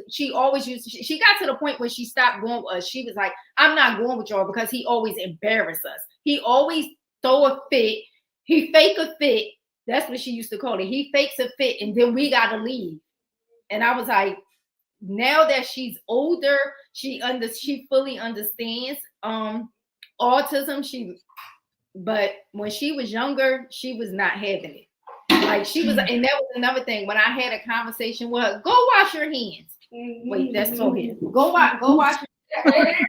to the point where she stopped going with us. She was like, I'm not going with y'all because he always embarrassed us. He always throw a fit. He fake a fit. That's what she used to call it. He fakes a fit and then we gotta leave. And I was like, now that she's older, she fully understands autism. But when she was younger, she was not having it. Like she was, and that was another thing. When I had a conversation with her, go wash your hands. Wait, that's so here. Go wash your hands.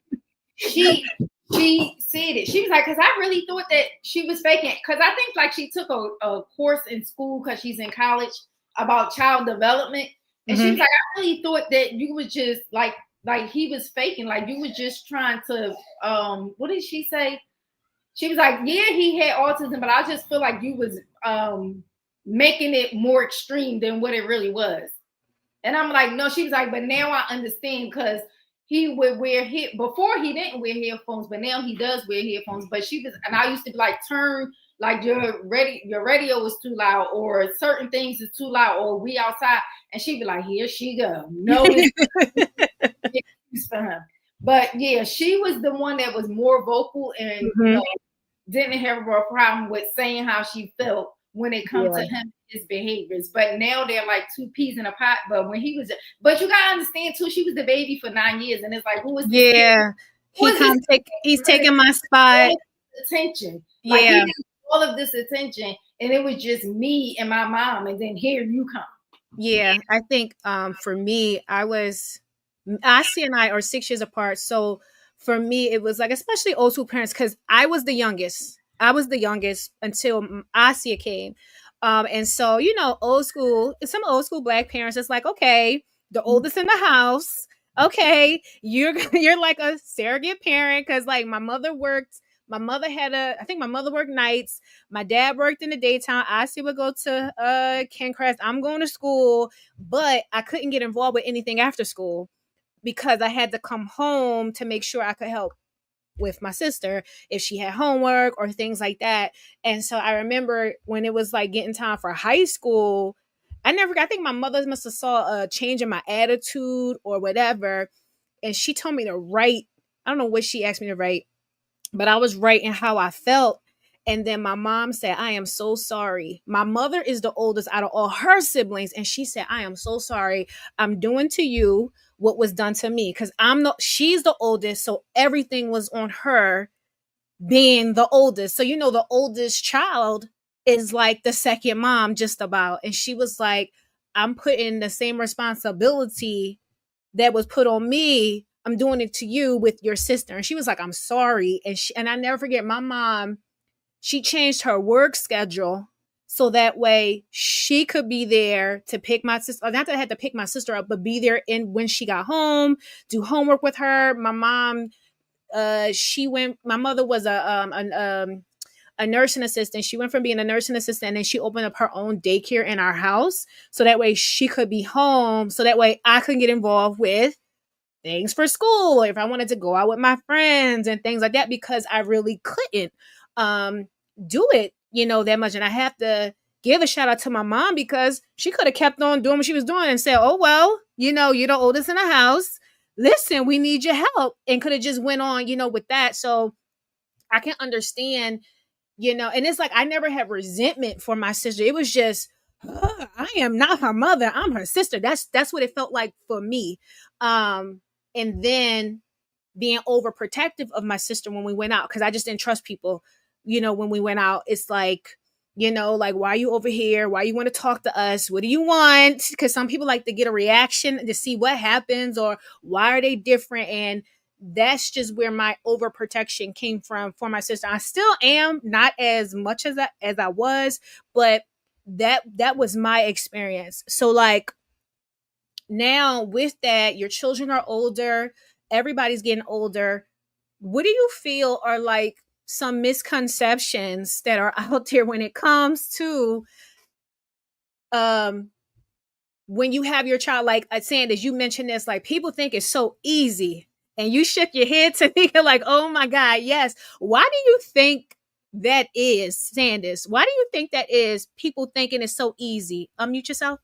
She said it. She was like, because I really thought that she was faking. Because I think like she took a course in school because she's in college about child development. And she was like, I really thought that you was just like he was faking, like you was just trying to what did she say? She was like, yeah, he had autism, but I just feel like you was making it more extreme than what it really was. And I'm like, no, she was like, but now I understand because he would before he didn't wear headphones, but now he does wear headphones. But she was, and I used to be like, turn like your radio is too loud, or certain things is too loud, or we outside, and she'd be like, here she go. No excuse for him. But yeah, she was the one that was more vocal and didn't have a problem with saying how she felt when it comes to him, his behaviors. But now they're like two peas in a pot. But when but you gotta understand too, she was the baby for 9 years, and it's like, who is this kid? He's taking my spot. Attention. Like he did all of this attention, and it was just me and my mom, and then here you come. Yeah, I think for me, Ashley and I are 6 years apart. So for me, it was like, especially old school parents, because I was the youngest. I was the youngest until Asia came. And so, old school, some old school black parents, it's like, okay, the oldest in the house. Okay, you're you're like a surrogate parent because like my mother worked. My mother had I think my mother worked nights. My dad worked in the daytime. Asia would go to Kencrest. I'm going to school, but I couldn't get involved with anything after school because I had to come home to make sure I could help with my sister if she had homework or things like that. And so I remember when it was like getting time for high school, I think my mother must have saw a change in my attitude or whatever. And she told me to write. I don't know what she asked me to write, but I was writing how I felt. And then my mom said, I am so sorry. My mother is the oldest out of all her siblings. And she said, I am so sorry. I'm doing to you what was done to me. Cause she's the oldest. So everything was on her being the oldest. So, the oldest child is like the second mom, just about. And she was like, I'm putting the same responsibility that was put on me. I'm doing it to you with your sister. And she was like, I'm sorry. And I never forget my mom, she changed her work schedule so that way she could be there to pick my sister. Not that I had to pick my sister up, but be there in when she got home, do homework with her. My mom, my mother was a nursing assistant. She went from being a nursing assistant and she opened up her own daycare in our house. So that way she could be home. So that way I could get involved with things for school, or if I wanted to go out with my friends and things like that, because I really couldn't um do it, that much. And I have to give a shout out to my mom because she could have kept on doing what she was doing and said, oh well, you're the oldest in the house. Listen, we need your help, and could have just went on, with that. So I can understand, and it's like I never had resentment for my sister. It was just, I am not her mother, I'm her sister. That's what it felt like for me. And then being overprotective of my sister when we went out, because I just didn't trust people. When we went out, it's like, like, why are you over here? Why you want to talk to us? What do you want? Because some people like to get a reaction to see what happens, or why are they different. And that's just where my overprotection came from for my sister. I still am, not as much as I was, but that was my experience. So like now with that, your children are older, everybody's getting older. What do you feel are like some misconceptions that are out there when it comes to um when you have your child? Like Sanders, you mentioned this, like people think it's so easy, and you shook your head to me like, oh my god, yes. Why do you think that is, Sanders? Why do you think that is, people thinking it's so easy? Unmute yourself.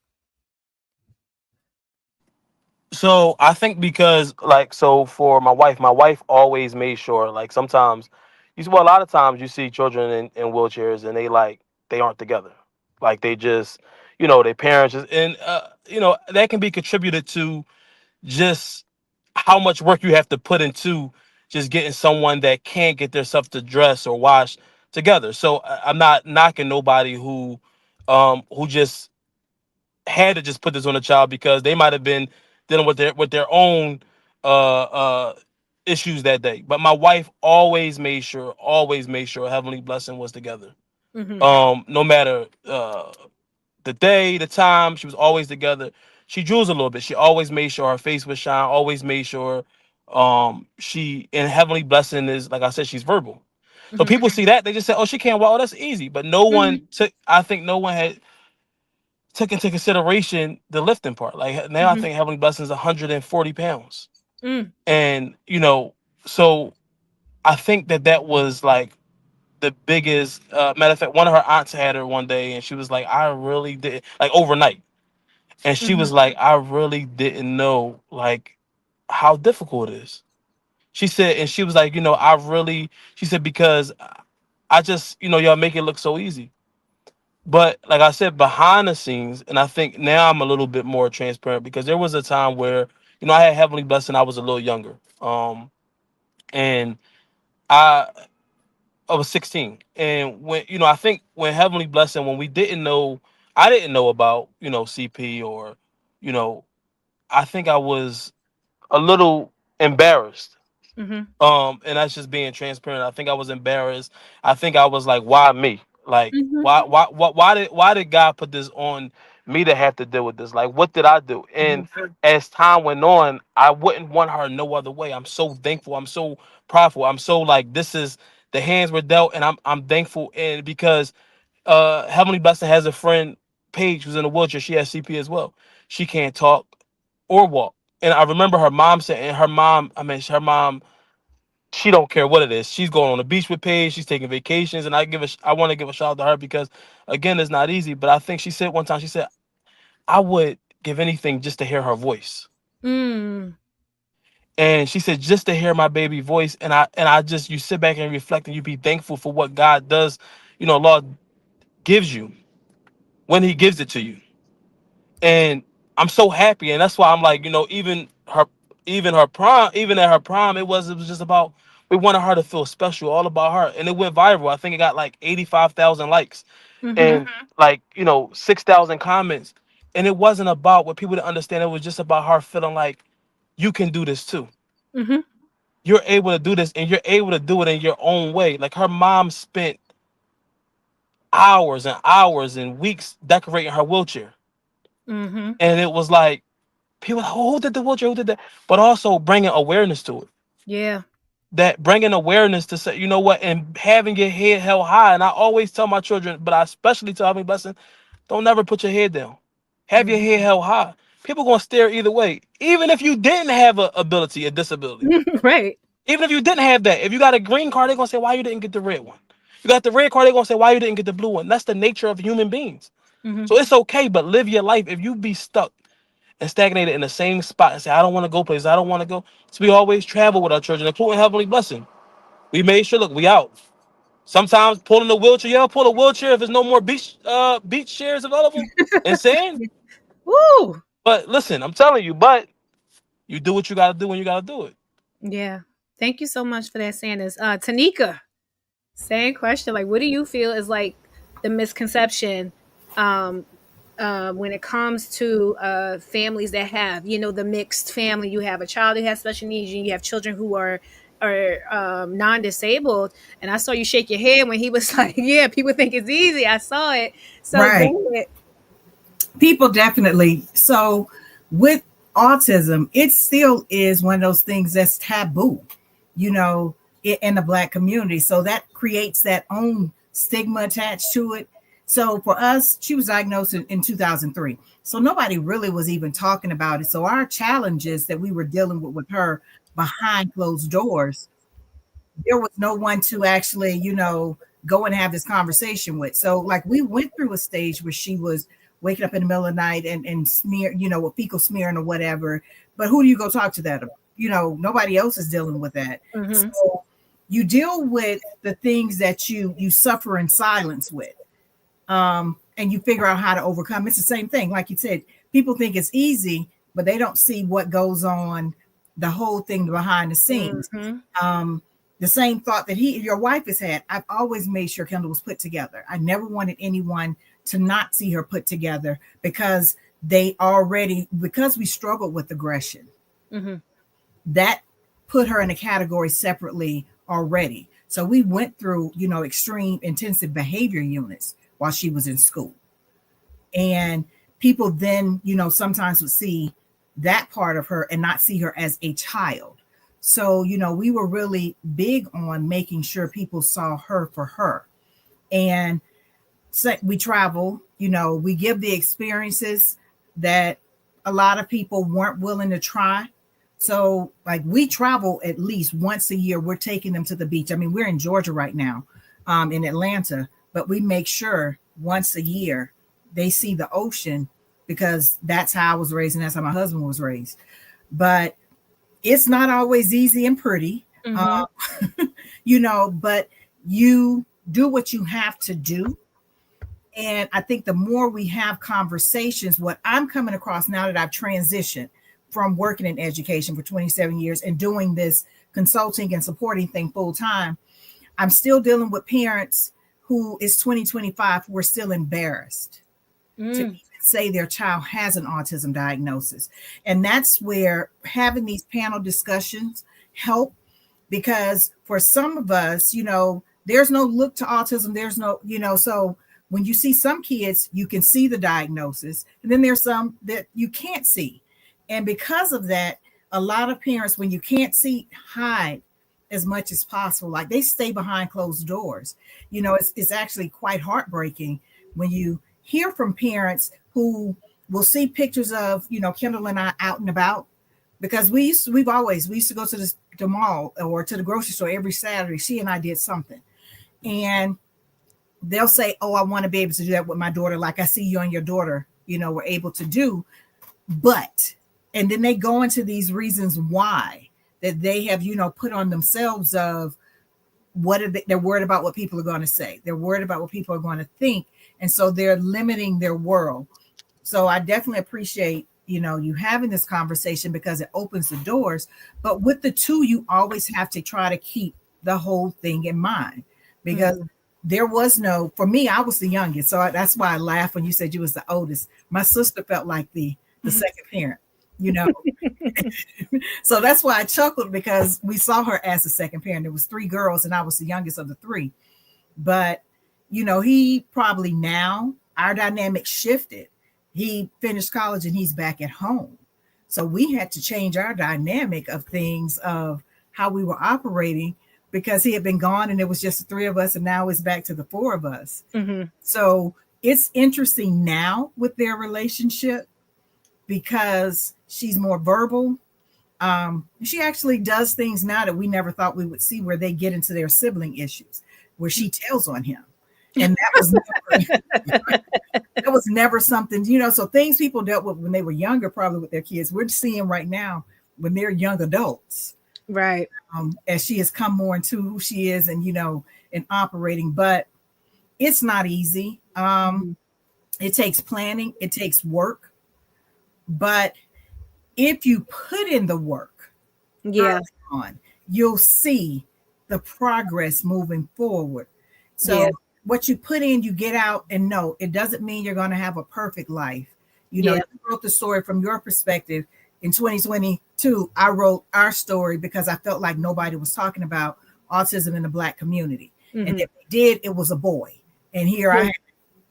So I think because like so for my wife always made sure like sometimes you see well a lot of times you see children in wheelchairs and they aren't together. Like they just their parents just and that can be contributed to just how much work you have to put into just getting someone that can't get themselves to dress or wash together. So I'm not knocking nobody who just had to just put this on a child because they might have been dealing with their own uh uh issues that day. But my wife always made sure Heavenly Blessing was together. Mm-hmm. No matter the day, the time, she was always together. She drools a little bit. She always made sure her face would shine, always made sure she and Heavenly Blessing is like I said, she's verbal. So Mm-hmm. people see that, they just say, oh, she can't walk. Oh, that's easy. But no Mm-hmm. one took I think no one had took into consideration the lifting part. Like now I Mm-hmm. think Heavenly Blessing is 140 pounds. Mm. And, so I think that was like the biggest matter of fact, one of her aunts had her one day and she was like, I really did like overnight. And she Mm-hmm. was like, I really didn't know like how difficult it is. She said, and she was like, she said, because I just, y'all make it look so easy. But like I said, behind the scenes, and I think now I'm a little bit more transparent because there was a time where, I had Heavenly Blessing, I was a little younger. And I I was 16. And when, I think when Heavenly Blessing, when we didn't know, I didn't know about, CP or, you know, I think I was a little embarrassed. Mhm. And that's just being transparent. I think I was embarrassed. I think I was like, why me? Like, Mhm. why did God put this on me to have to deal with this? Like, what did I do? And as time went on, I wouldn't want her no other way. I'm so thankful. I'm so prideful. I'm so like, this is the hands were dealt, and I'm thankful. And because Heavenly Blessing has a friend, Paige, who's in a wheelchair. She has CP as well. She can't talk or walk. And I remember her mom saying, her mom, she don't care what it is. She's going on the beach with Paige. She's taking vacations, and I want to give a shout out to her because, again, it's not easy. But I think she said one time, she said, I would give anything just to hear her voice. Mm. And she said, just to hear my baby voice, and I just, you sit back and reflect, and you be thankful for what God does. Lord gives you when He gives it to you. And I'm so happy, and that's why I'm like, even at her prime, it was just about, we wanted her to feel special, all about her, and it went viral. I think it got like 85,000 likes, Mhm. and like 6,000 comments, and it wasn't about what people didn't understand. It was just about her feeling like you can do this too. Mhm. You're able to do this, and you're able to do it in your own way. Like her mom spent hours and hours and weeks decorating her wheelchair, Mhm. and it was like, people, who did the wheelchair? Who did that? But also bringing awareness to it. Yeah. That bringing awareness to say, you know what, and having your head held high. And I always tell my children, but I especially tell me, blessing, don't never put your head down. Have your Mhm. head held high. People gonna stare either way. Even if you didn't have a ability, a disability. Right. Even if you didn't have that, if you got a green card, they're gonna say why you didn't get the red one. You got the red card, they're gonna say why you didn't get the blue one. That's the nature of human beings. Mhm. So it's okay, but live your life. If you be stuck and stagnated in the same spot and say, I don't want to go places, I don't want to go. So we always travel with our children, including Heavenly Blessing. We made sure, look, we out. Sometimes pulling a wheelchair, yeah, pull a wheelchair if there's no more beach chairs available and sand. Woo. But listen, I'm telling you, but you do what you gotta do when you gotta do it. Yeah. Thank you so much for that, Sanders. Tanika, same question. Like, what do you feel is like the misconception um, when it comes to families that have, the mixed family? You have a child who has special needs, and you have children who are non-disabled. And I saw you shake your head when he was like, "Yeah, people think it's easy." I saw it. So Right. go ahead. People definitely. So with autism, it still is one of those things that's taboo, you know, in the Black community. So that creates that own stigma attached to it. So for us, she was diagnosed in 2003. So nobody really was even talking about it. So our challenges that we were dealing with her behind closed doors, there was no one to actually, go and have this conversation with. So like we went through a stage where she was waking up in the middle of the night and smear, with fecal smearing or whatever. But who do you go talk to that? Nobody else is dealing with that. Mm-hmm. So you deal with the things that you suffer in silence with. And you figure out how to overcome. It's the same thing. Like you said, people think it's easy, but they don't see what goes on, the whole thing behind the scenes. Mm-hmm. Um, the same thought that your wife has had. I've always made sure Kendall was put together. I never wanted anyone to not see her put together because because we struggled with aggression, Mm-hmm. that put her in a category separately already. So we went through, extreme intensive behavior units while she was in school. And people then, sometimes would see that part of her and not see her as a child. So, we were really big on making sure people saw her for her. And so we travel, we give the experiences that a lot of people weren't willing to try. So, like, we travel at least once a year. We're taking them to the beach. I mean, we're in Georgia right now, in Atlanta, but we make sure once a year they see the ocean because that's how I was raised and that's how my husband was raised. But it's not always easy and pretty, Mm-hmm. but you do what you have to do. And I think the more we have conversations, what I'm coming across now that I've transitioned from working in education for 27 years and doing this consulting and supporting thing full time, I'm still dealing with parents who is 2025 who are still embarrassed to even Mm. say their child has an autism diagnosis. And that's where having these panel discussions help. because for some of us, there's no look to autism. There's no, so when you see some kids, you can see the diagnosis, and then there's some that you can't see. And because of that, a lot of parents, when you can't see, hide as much as possible. Like they stay behind closed doors. It's actually quite heartbreaking when you hear from parents who will see pictures of, Kendall and I out and about, because we used to go to the mall or to the grocery store every Saturday. She and I did something. And they'll say, oh, I want to be able to do that with my daughter. Like I see you and your daughter, were able to do. But, and then they go into these reasons why that they have, put on themselves of they're worried about what people are going to say. They're worried about what people are going to think. And so they're limiting their world. So I definitely appreciate, you having this conversation because it opens the doors. But with the two, you always have to try to keep the whole thing in mind, because there was no, for me, I was the youngest. So that's why I laughed when you said you was the oldest. My sister felt like the second parent, So that's why I chuckled, because we saw her as the second parent. There was three girls and I was the youngest of the three. But, he probably now, our dynamic shifted. He finished college and he's back at home. So we had to change our dynamic of things, of how we were operating, because he had been gone and it was just the three of us. And now it's back to the four of us. Mm-hmm. So it's interesting now with their relationship, because she's more verbal. She actually does things now that we never thought we would see, where they get into their sibling issues, where she tells on him. And that was never something, so things people dealt with when they were younger, probably with their kids, we're seeing right now when they're young adults. Right. As she has come more into who she is and, and operating, but it's not easy. It takes planning, it takes work, but if you put in the work, you'll see the progress moving forward. So what you put in, you get out, and no, it doesn't mean you're going to have a perfect life. You wrote the story from your perspective. In 2022, I wrote our story because I felt like nobody was talking about autism in the Black community. And if they did, it was a boy. And here I am,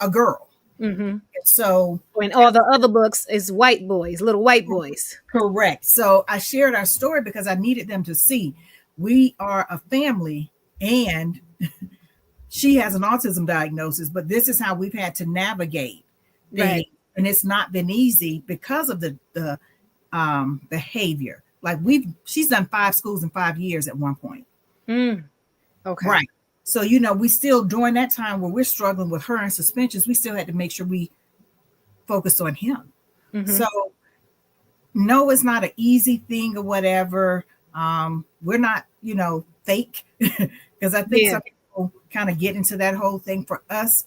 a girl. So, and all the other books is white boys, little white boys. Correct. So I shared our story because I needed them to see we are a family, and she has an autism diagnosis, but this is how we've had to navigate things. Right. And it's not been easy because of the behavior. Like she's done 5 schools in 5 years at one point. Okay. Right. So, we still, during that time where we're struggling with her and suspensions, we still had to make sure we focused on him. So no, it's not an easy thing or whatever. We're not, fake, because I think some people kind of get into that whole thing. For us,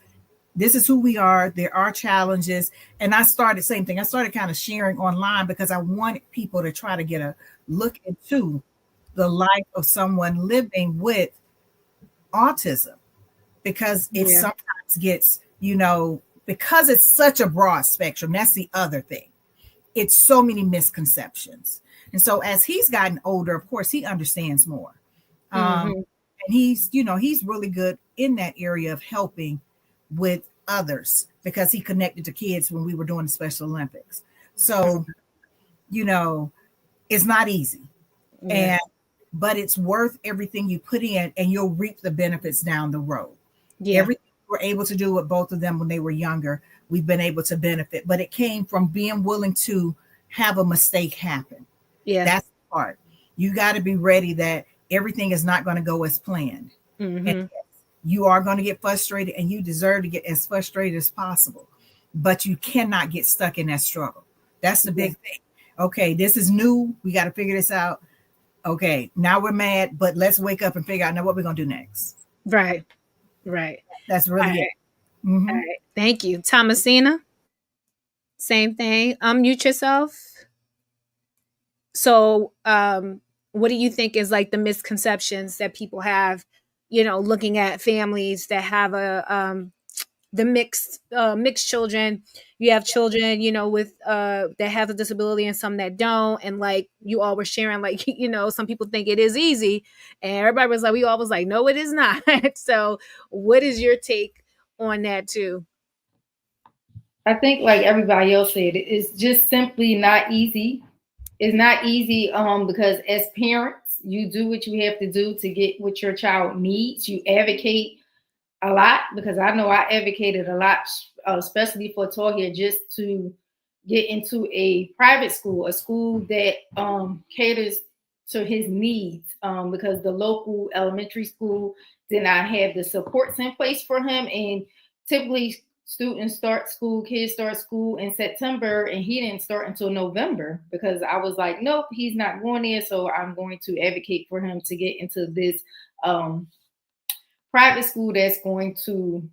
this is who we are. There are challenges. And I started kind of sharing online because I wanted people to try to get a look into the life of someone living with autism, because it sometimes gets, because it's such a broad spectrum. That's the other thing. It's so many misconceptions. And so as he's gotten older, of course, he understands more. And he's really good in that area of helping with others, because he connected to kids when we were doing the Special Olympics. So, it's not easy. But it's worth everything you put in, and you'll reap the benefits down the road. Everything we were able to do with both of them when they were younger, we've been able to benefit. But it came from being willing to have a mistake happen. That's the part. You got to be ready that everything is not going to go as planned. And yes, you are going to get frustrated, and you deserve to get as frustrated as possible. But you cannot get stuck in that struggle. That's the big thing. Okay, this is new. We got to figure this out. Okay, now we're mad, but let's wake up and figure out now what we're going to do next. Right. That's really it. All right. Thank you. Thomasina, same thing. Unmute yourself. So, what do you think is like the misconceptions that people have, looking at families that have a the mixed children. You have children, with that have a disability and some that don't, and like you all were sharing, like some people think it is easy, and everybody was like, we all was like, no, it is not. So what is your take on that too? I think like everybody else said, it's just simply not easy. It's not easy because as parents, you do what you have to do to get what your child needs. You advocate a lot, because I know I advocated a lot, especially for Tahir, just to get into a private school, a school that caters to his needs, because the local elementary school did not have the supports in place for him. And typically kids start school in September, and he didn't start until November, because I was like, nope, he's not going there. So I'm going to advocate for him to get into this private school that's going to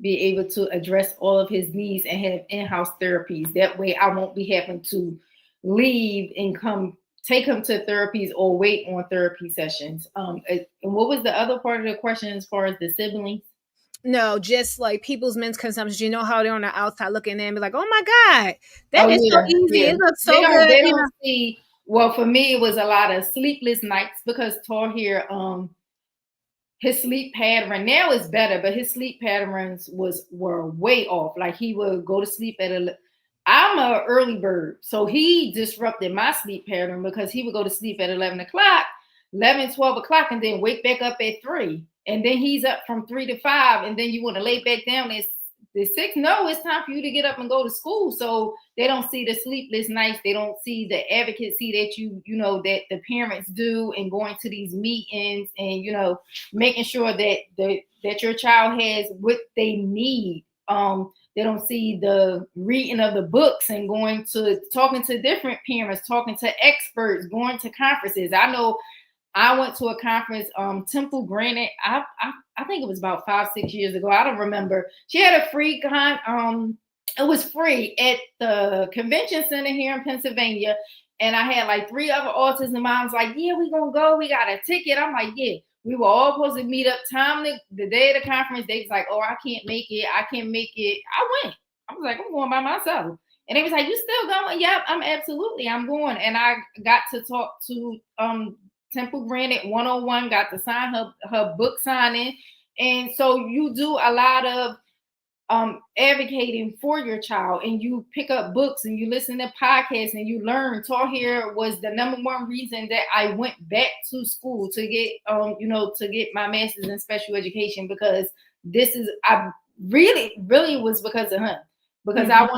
be able to address all of his needs and have in-house therapies. That way I won't be having to leave and come take him to therapies or wait on therapy sessions. And what was the other part of the question as far as the siblings? No, just like people's misconceptions. You know how they're on the outside looking in and be like, oh my God, that is so easy. Yeah. It looks so good. They don't see, well, for me, it was a lot of sleepless nights, because Tahir, his sleep pattern now is better, but his sleep patterns were way off. Like he would go to sleep I'm an early bird, so he disrupted my sleep pattern, because he would go to sleep at 11 o'clock, 12 o'clock, and then wake back up at 3. And then he's up from 3 to 5, and then you want to lay back down at 6. No, it's time for you to get up and go to school. So they don't see the sleepless nights. They don't see the advocacy that that the parents do, and going to these meetings and making sure that your child has what they need. They don't see the reading of the books and going to talking to different parents, talking to experts, going to conferences. I know I went to a conference, Temple Granite. I think it was about 5-6 years ago. I don't remember. She had a free it was free at the convention center here in Pennsylvania. And I had like 3 other autism moms like, yeah, we gonna go. We got a ticket. I'm like, yeah. We were all supposed to meet up the day of the conference. They was like, oh, I can't make it. I can't make it. I went. I was like, I'm going by myself. And they was like, you still going? Yep, I'm going. And I got to talk to Temple Granite 101, got to sign her book signing. And so you do a lot of advocating for your child, and you pick up books and you listen to podcasts and you learn. Tahir was the number one reason that I went back to school to get to get my master's in special education, because I really was because of him, because I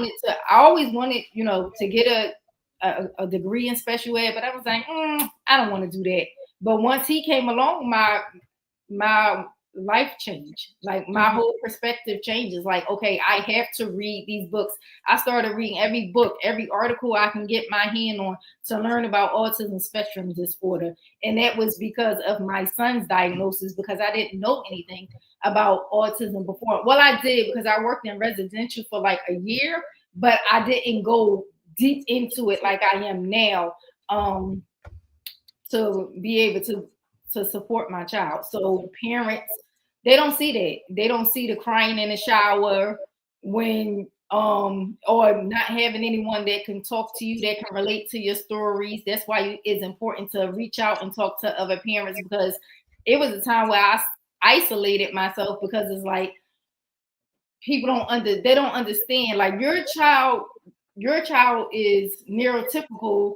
always wanted to get a degree in special ed, but I was like, I don't want to do that. But once he came along, my life changed. Like my whole perspective changes. Like, okay, I have to read these books. I started reading every book, every article I can get my hand on to learn about autism spectrum disorder. And that was because of my son's diagnosis, because I didn't know anything about autism before. Well, I did, because I worked in residential for like a year, but I didn't go deep into it like I am now, to be able to support my child. So parents, they don't see that. They don't see the crying in the shower when or not having anyone that can talk to you, that can relate to your stories. That's why it's important to reach out and talk to other parents, because it was a time where I isolated myself, because it's like people they don't understand. Like your child is neurotypical,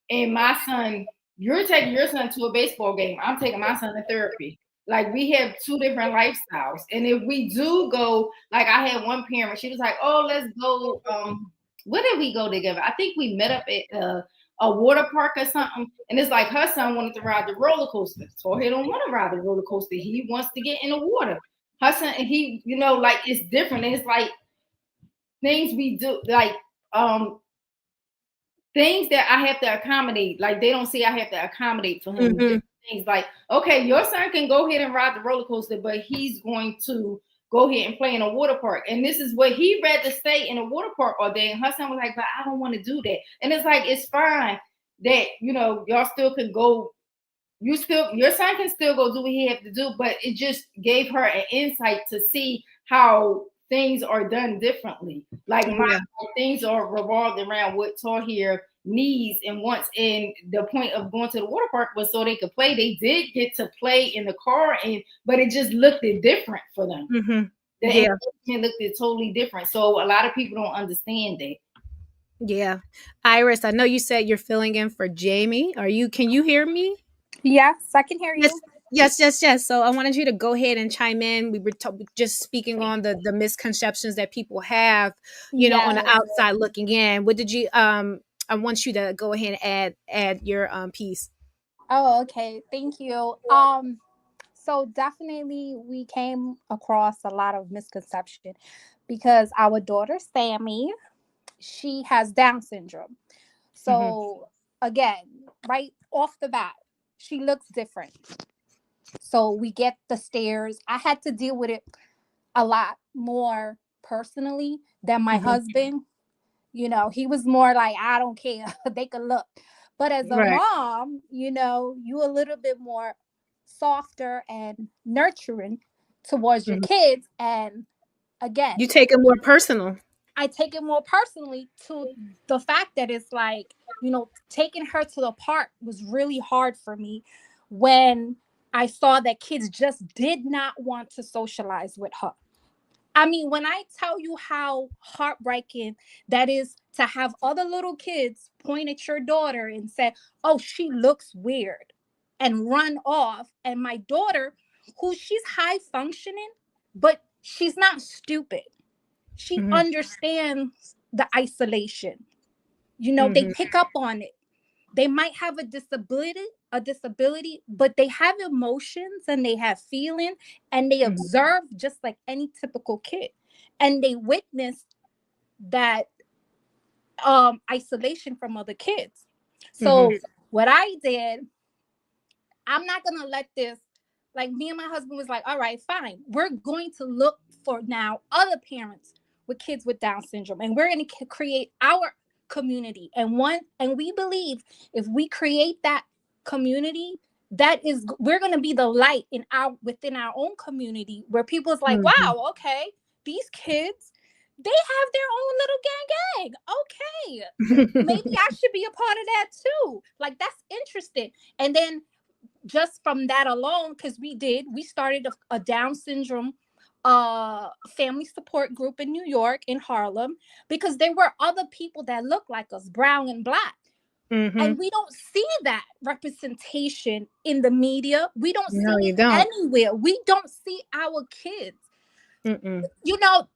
and my son, you're taking your son to a baseball game. I'm taking my son to therapy. Like we have 2 different lifestyles. And if we do go, like I had one parent, she was like, oh, let's go. Where did we go together? I think we met up at a water park or something. And it's like her son wanted to ride the roller coaster. So he don't want to ride the roller coaster. He wants to get in the water. Her son, he, like it's different. And it's like things we do, like things that I have to accommodate. Like they don't see I have to accommodate for him. Things like, okay, your son can go ahead and ride the roller coaster, but he's going to go ahead and play in a water park. And this is what he rather stay in a water park all day. And her son was like, but I don't want to do that. And it's like, it's fine that, y'all still can go. Your son can still go do what he have to do, but it just gave her an insight to see how things are done differently. Like my Yeah. things are revolved around what H.E.R needs and wants. And the point of going to the water park was so they could play. They did get to play in the car, but it just looked different for them. Mm-hmm. The Yeah. engagement looked totally different. So a lot of people don't understand that. Yeah. Iris, I know you said you're filling in for Jamie. Can you hear me? Yes, I can hear Yes. you. Yes, yes, yes. So I wanted you to go ahead and chime in. We were just speaking on the misconceptions that people have, on the Yes. outside looking in. What did you I want you to go ahead and add your piece. Oh, okay. Thank you. So definitely we came across a lot of misconception because our daughter Sammy, she has Down syndrome. Mm-hmm. So again, right off the bat, she looks different. So we get the stares. I had to deal with it a lot more personally than my Mm-hmm. husband. He was more like, I don't care. They could look. But as a Right. mom, you a little bit more softer and nurturing towards your Mm-hmm. kids. And again, You take it more personal. I take it more personally to the fact that it's like, taking her to the park was really hard for me when I saw that kids just did not want to socialize with her. I mean, when I tell you how heartbreaking that is to have other little kids point at your daughter and say, oh, she looks weird and run off. And my daughter, who she's high functioning, but she's not stupid. She Mm-hmm. understands the isolation. They Mm-hmm. pick up on it. They might have a disability, but they have emotions and they have feeling and they Mm-hmm. observe just like any typical kid. And they witness that isolation from other kids. Mm-hmm. So what I did, I'm not gonna let this, like, me and my husband was like, all right, fine. We're going to look for now other parents with kids with Down syndrome, and we're going to create our community. And we believe if we create that community, we're going to be the light within our own community where people's like, Mm-hmm. wow, okay, these kids, they have their own little gang. Okay, maybe I should be a part of that too. Like, that's interesting. And then just from that alone, because we started a Down syndrome family support group in New York, in Harlem, because there were other people that look like us, brown and black. Mm-hmm. And we don't see that representation in the media. We don't No, see you it don't. anywhere. We don't see our kids. Mm-mm. You know,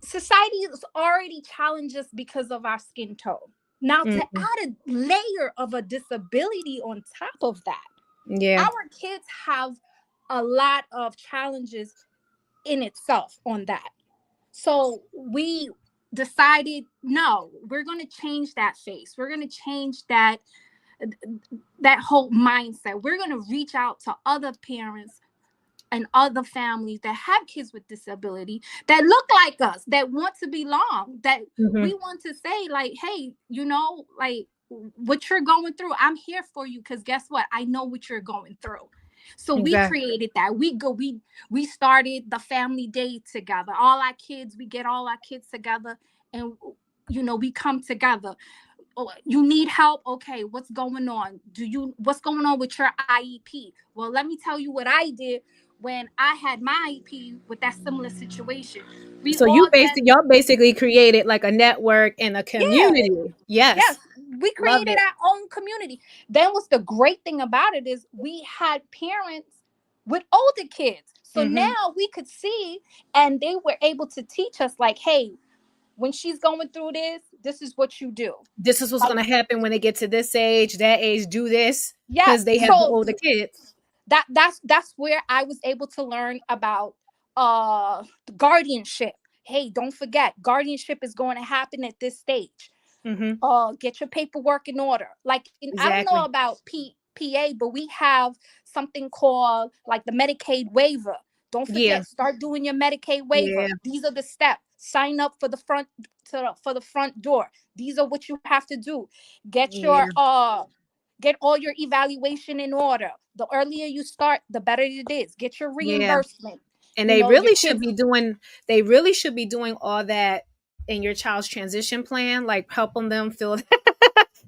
Society is already challenged us because of our skin tone. Now, to Mm-mm. add a layer of a disability on top of that, Yeah. our kids have a lot of challenges in itself on that. So we decided, no, we're going to change that face. We're going to change that whole mindset. We're going to reach out to other parents and other families that have kids with disability that look like us, that want to belong, that Mm-hmm. we want to say, like, hey, like, what you're going through, I'm here for you, because guess what, I know what you're going through. So we Exactly. created that. We started the family day together. We get all our kids together, and we come together. Oh, you need help? Okay, what's going on? What's going on with your IEP? Well, let me tell you what I did when I had my IEP with that similar situation. We So all get y'all basically created like a network and a Yeah, community. yes, Yes. we Love created it. our own community. Then what's the great thing about it is we had parents with older kids. So Mm-hmm. now we could see, and they were able to teach us, like, hey, when she's going through this is what you do. This is what's Like, gonna happen when they get to this age, that age, do this. Because yes. they have the So older kids. that's where I was able to learn about guardianship. Hey, don't forget, guardianship is going to happen at this stage. Mm-hmm. Get your paperwork in order. Like, I don't know Exactly. about PA, but we have something called like the Medicaid waiver. Don't Yeah. forget, start doing your Medicaid waiver. Yeah. These are the steps. Sign up for for the front door. These are what you have to do. Get your Yeah. get all your evaluation in order. The earlier you start, the better it is. Get your Yeah. reimbursement. And You they know, your really should kids, be doing. They really should be doing all that in your child's transition plan, like helping them feel.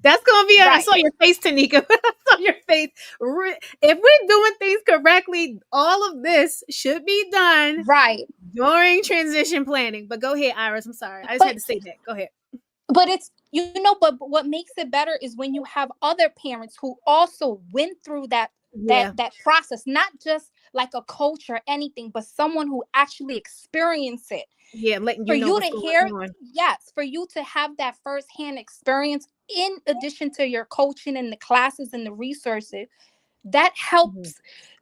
That's gonna be. I right. saw your face, Tanika. I saw your face. If we're doing things correctly, all of this should be done Right. during transition planning. But go ahead, Iris. I'm sorry. I just had But to say that. Go ahead. it's, you know, but what makes it better is when you have other parents who also went through Yeah. that process, not just like a coach or anything, but someone who actually experienced it. Yeah. Letting For you know you what's to going hear, on. yes, for you to have that firsthand experience in addition to your coaching and the classes and the resources, that Mhm. helps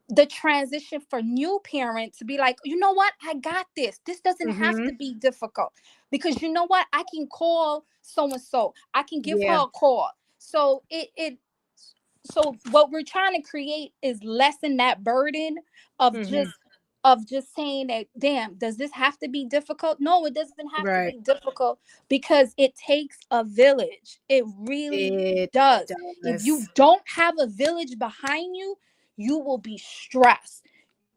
the transition for new parents to be like, you know what, I got this. This doesn't have to Mhm. be difficult, because you know what, I can call so and so, I can give Yeah. her a call. So so what we're trying to create is lessen that burden of Mhm. just saying that, damn, does this have to be difficult? No, it doesn't have to Right. be difficult, because it takes a village. It really It does. If you does. don't have a village behind you, you will be stressed.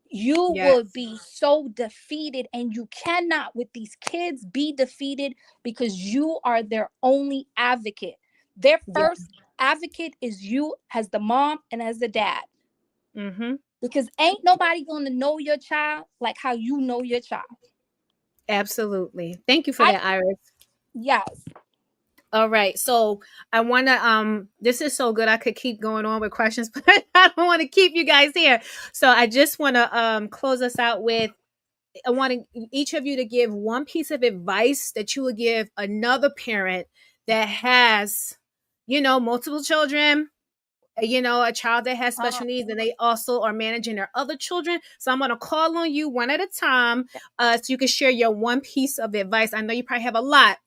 You will Yes. be so defeated, and you cannot with these kids be defeated, because you are their only advocate. Their Yeah. first advocate is you as the mom and as the dad, Mhm. because ain't nobody going to know your child like how you know your child. Absolutely. Thank you for I that, Iris. Yes. All right. So I want to this is so good. I could keep going on with questions, but I don't want to keep you guys here. So I just want to close us out with I want each of you to give one piece of advice that you would give another parent that has, multiple children, a child that has Uh, special needs, and they also are managing their other children. So I'm going to call on you one at a time, so you can share your one piece of advice. I know you probably have a lot,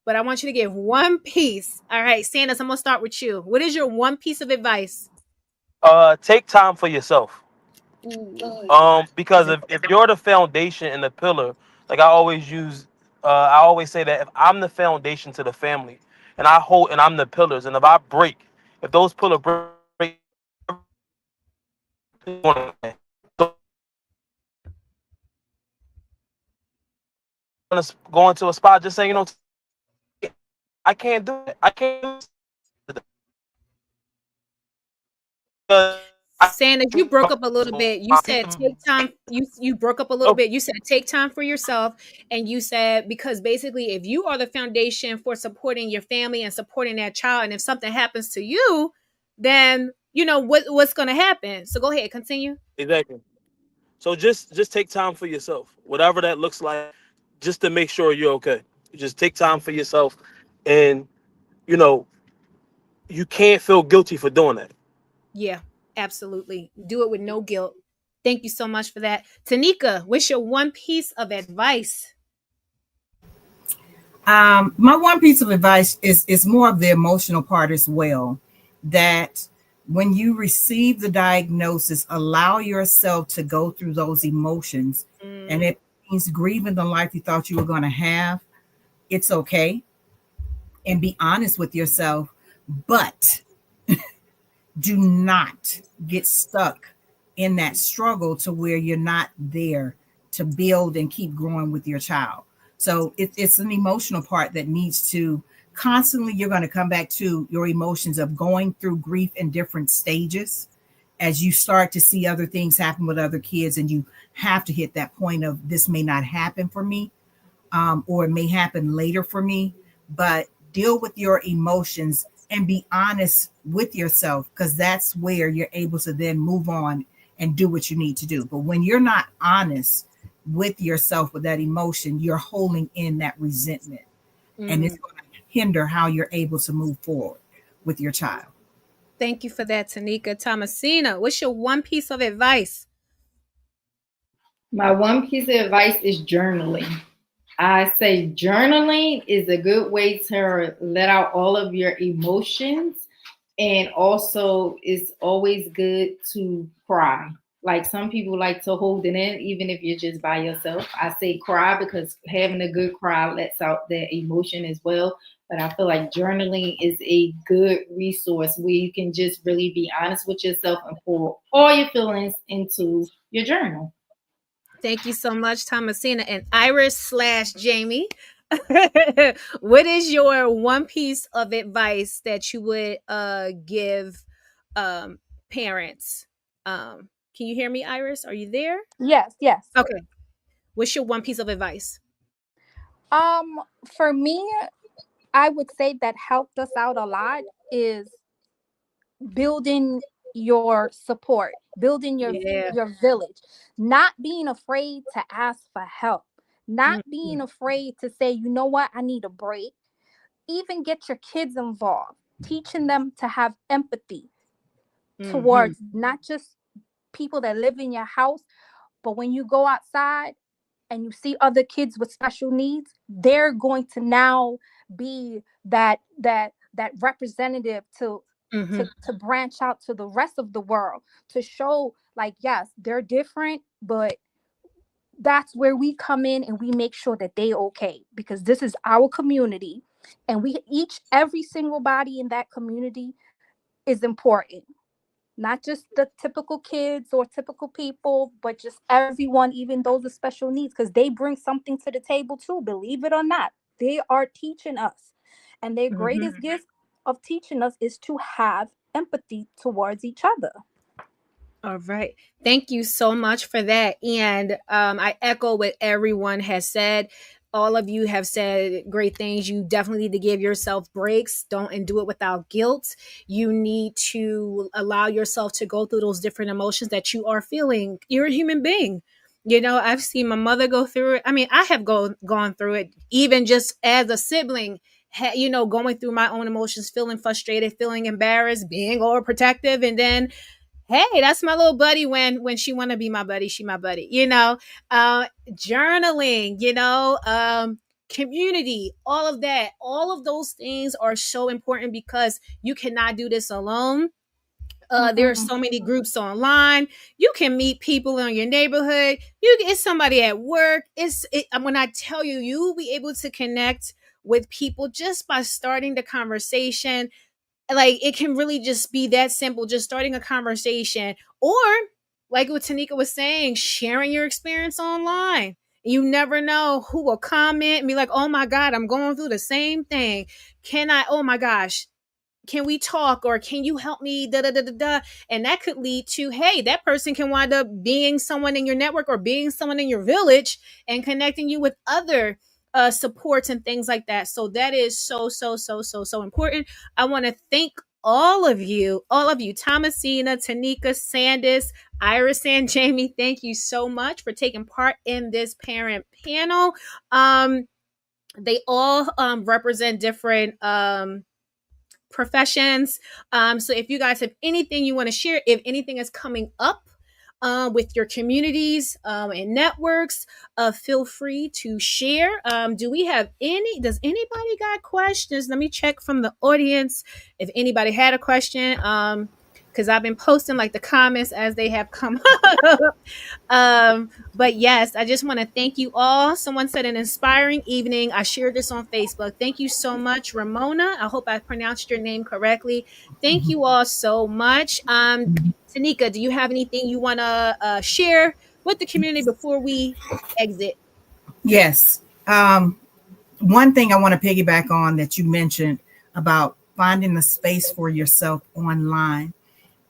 but I want you to give one piece. All right, Sanders, I'm going to start with you. What is your one piece of advice? Take time for yourself. Ooh. Because if you're the foundation and the pillar, like I always say that if I'm the foundation to the family, and I'm the pillars, and if I break, if those pillars break, go into a spot just saying, I can't do it. I can't do it. Sanders, you broke up a little bit. You said take time. You broke up a little bit. You said take time for yourself, and you said because basically, if you are the foundation for supporting your family and supporting that child, and if something happens to you, then you know what's going to happen. So go ahead, continue. Exactly. So just take time for yourself, whatever that looks like, just to make sure you're okay. Just take time for yourself, and you know you can't feel guilty for doing that. Yeah, absolutely. Do it with no guilt. Thank you so much for that, Tanika. What's your one piece of advice? My one piece of advice is more of the emotional part as well. That when you receive the diagnosis, allow yourself to go through those emotions, and Mm, it means grieving the life you thought you were going to have. It's okay, and be honest with yourself, but do not get stuck in that struggle to where you're not there to build and keep growing with your child. So it's an emotional part that needs to constantly, you're going to come back to your emotions of going through grief in different stages as you start to see other things happen with other kids, and you have to hit that point of this may not happen for me, or it may happen later for me, but deal with your emotions and be honest with yourself, because that's where you're able to then move on and do what you need to do. But when you're not honest with yourself with that emotion, you're holding in that resentment, and it's mm. going to hinder how you're able to move forward with your child. Thank you for that, Tanika. Thomasina, what's your one piece of advice? My one piece of advice is journaling. I say journaling is a good way to let out all of your emotions. And also, it's always good to cry. Like some people like to hold it in, even if you're just by yourself. I say cry because having a good cry lets out that emotion as well. But I feel like journaling is a good resource where you can just really be honest with yourself and pour all your feelings into your journal. Thank you so much, Thomasina. And Iris/Jamie. What is your one piece of advice that you would give um parents? Can you hear me, Iris? Are you there? Yes, yes. Okay. What's your one piece of advice? Um, for me, I would say that helped us out a lot is building your support, building Yeah. your village, not being afraid to ask for help, not Mm-hmm. being afraid to say, you know what, I need a break. Even get your kids involved, teaching them to have empathy Mm-hmm. towards not just people that live in your house, but when you go outside and you see other kids with special needs, they're going to now be that representative Mm-hmm. to branch out to the rest of the world, to show like, yes, they're different, but that's where we come in and we make sure that they okay, because this is our community, and we each every single body in that community is important, not just the typical kids or typical people, but just everyone, even those with special needs, because they bring something to the table too, believe it or not. They are teaching us. And their Mm-hmm. greatest gift of teaching us is to have empathy towards each other. All right. Thank you so much for that. And I echo what everyone has said. All of you have said great things. You definitely need to give yourself breaks. Don't and do it without guilt. You need to allow yourself to go through those different emotions that you are feeling. You're a human being. You know, I've seen my mother go through it. I mean, I have gone through it, even just as a sibling. Going through my own emotions, feeling frustrated, feeling embarrassed, being overprotective, and then hey, that's my little buddy. When she want to be my buddy, she my buddy. Journaling, community, all of that, all of those things are so important because you cannot do this alone. There are Mm-mm. so many groups online. You can meet people in your neighborhood. It's somebody at work. When I tell you, you will be able to connect with people just by starting the conversation. Like, it can really just be that simple, just starting a conversation, or like what Tanika was saying, sharing your experience online. You never know who will comment and be like, oh my God, I'm going through the same thing. Oh my gosh, can we talk, or can you help me, da da da da da. And that could lead to, hey, that person can wind up being someone in your network or being someone in your village and connecting you with other supports and things like that. So that is so so so so so important. I want to thank all of you, Thomasina, Tanika, Sandis, Iris, and Jamie. Thank you so much for taking part in this parent panel. They all represent different professions. So if you guys have anything you want to share, if anything is coming up with your communities and networks, feel free to share. Does anybody got questions? Let me check from the audience if anybody had a question. Because I've been posting like the comments as they have come up. But yes, I just want to thank you all. Someone said an inspiring evening. I shared this on Facebook. Thank you so much, Ramona. I hope I pronounced your name correctly. Thank you all so much. Tanika, do you have anything you want to share with the community before we exit? Yes. One thing I want to piggyback on that you mentioned about finding the space for yourself online,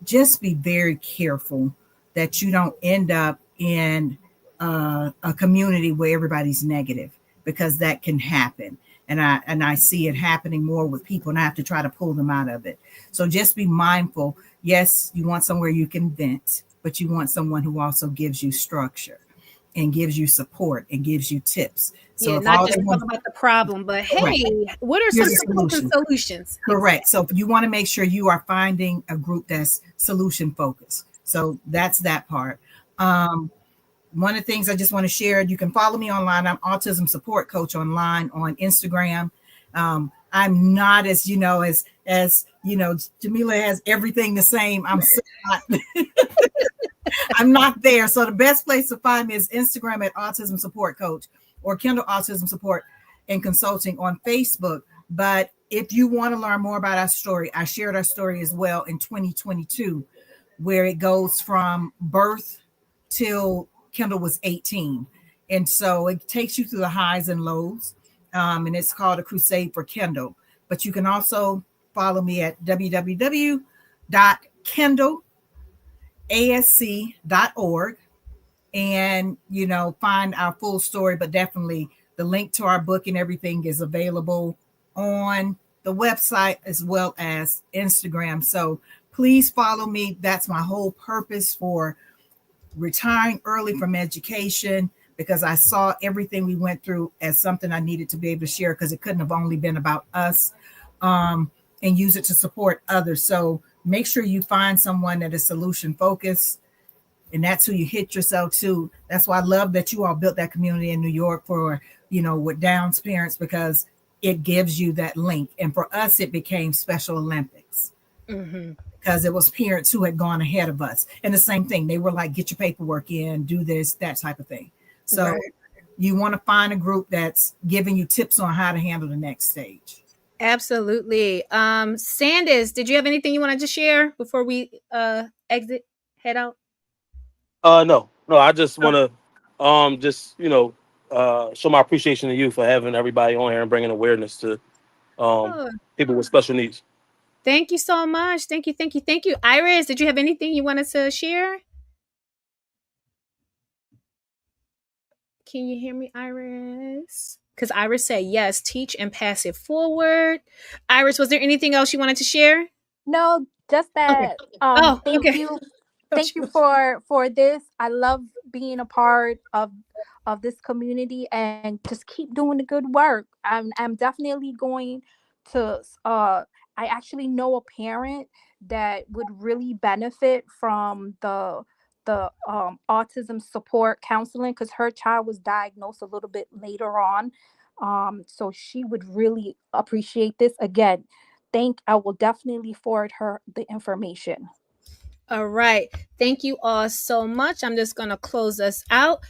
just be very careful that you don't end up in a community where everybody's negative, because that can happen. And I see it happening more with people, and I have to try to pull them out of it. So just be mindful. Yes, you want somewhere you can vent, but you want someone who also gives you structure and gives you support and gives you tips. So Yeah, if not all just they talk want, about the problem, but correct, hey, what are some here's a proposed solution. solutions? Correct. So you want to make sure you are finding a group that's solution focused. So that's that part. Um, One of the things I just want to share, you can follow me online. I'm autism support coach online on Instagram. I'm not as Jamila has everything the same. I'm so not, I'm not there. So the best place to find me is Instagram at autism support coach, or Kindle Autism Support and Consulting on Facebook. But if you want to learn more about our story, I shared our story as well in 2022, where it goes from birth till Kendall was 18. And so it takes you through the highs and lows. And it's called A Crusade for Kendall. But you can also follow me at www.kendallasc.org and, find our full story. But definitely the link to our book and everything is available on the website as well as Instagram. So please follow me. That's my whole purpose for retiring early from education, because I saw everything we went through as something I needed to be able to share, because it couldn't have only been about us, and use it to support others. So make sure you find someone that is solution focused, and that's who you hit yourself to. That's why I love that you all built that community in New York for, with Down's parents, because it gives you that link. And for us, it became Special Olympics. Mm-hmm. Because it was parents who had gone ahead of us. And the same thing, they were like, get your paperwork in, do this, that type of thing. So Right. you want to find a group that's giving you tips on how to handle the next stage. Absolutely. Sanders, did you have anything you wanted to share before we head out? No, I just want to, show my appreciation to you for having everybody on here and bringing awareness to Oh, people with special needs. thank you so much. Thank you, thank you, thank you. Iris, did you have anything you wanted to share? Can you hear me, Iris? Because Iris said yes, teach and pass it forward. Iris, was there anything else you wanted to share? No, just Okay. that. Oh, Thank okay. you. Thank you for this. I love being a part of this community, and just keep doing the good work. I'm definitely going to I actually know a parent that would really benefit from the autism support counseling, because her child was diagnosed a little bit later on. So she would really appreciate this. Again, I will definitely forward her the information. All right. Thank you all so much. I'm just going to close us out.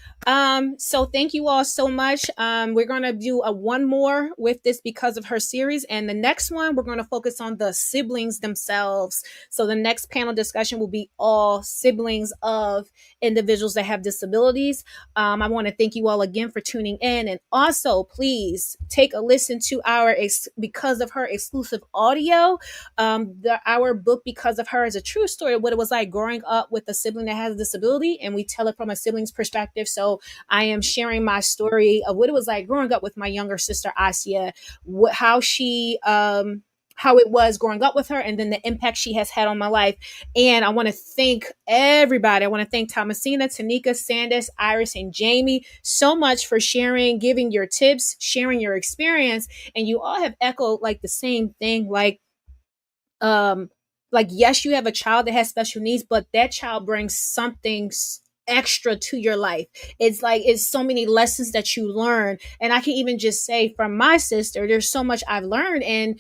So thank you all so much. We're going to do a one more with this because of her series. And the next one, we're going to focus on the siblings themselves. So the next panel discussion will be all siblings of individuals that have disabilities. I want to thank you all again for tuning in. And also, please take a listen to our because of her exclusive audio. Our book because of her is a true story of what it was like growing up with a sibling that has a disability, and we tell it from a sibling's perspective. So I am sharing my story of what it was like growing up with my younger sister Asia, how she how it was growing up with her, and then the impact she has had on my life. And I want to thank everybody. I want to thank Thomasina, Tanika, Sanders, Iris, and Jamie so much for sharing, giving your tips, sharing your experience. And you all have echoed like the same thing, um yes, you have a child that has special needs, but that child brings something extra to your life. It's so many lessons that you learn. And I can even just say from my sister, there's so much I've learned. And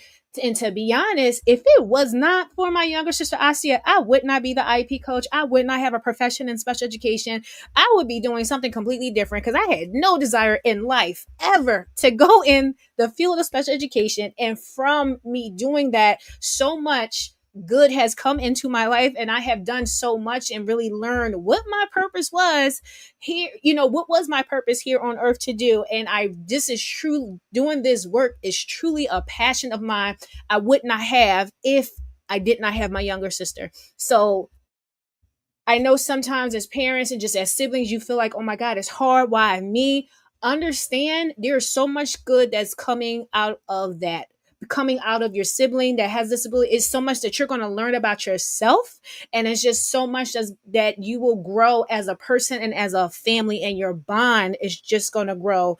to be honest, if it was not for my younger sister Asia, I would not be the IEP coach. I would not have a profession in special education. I would be doing something completely different, because I had no desire in life ever to go in the field of special education. And from me doing that, so much good has come into my life, and I have done so much and really learned what my purpose was here. What was my purpose here on earth to do? And this is true. Doing this work is truly a passion of mine. I would not have if I did not have my younger sister. So I know sometimes as parents and just as siblings, you feel like, oh my God, it's hard. Why me? Understand there's so much good that's coming out of that. Coming out of your sibling that has disability is so much that you're going to learn about yourself. And it's just so much that you will grow as a person and as a family, and your bond is just going to grow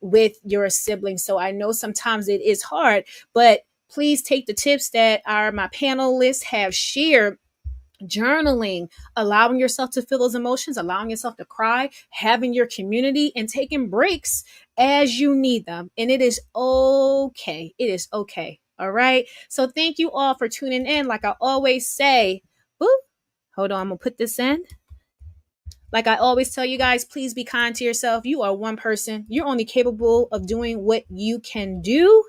with your siblings. So I know sometimes it is hard, but please take the tips that my panelists have shared. Journaling, allowing yourself to feel those emotions, allowing yourself to cry, having your community, and taking breaks as you need them. And it is okay. It is okay. All right. So thank you all for tuning in. Like I always say, boop, hold on, I'm going to put this in. Like I always tell you guys, please be kind to yourself. You are one person. You're only capable of doing what you can do.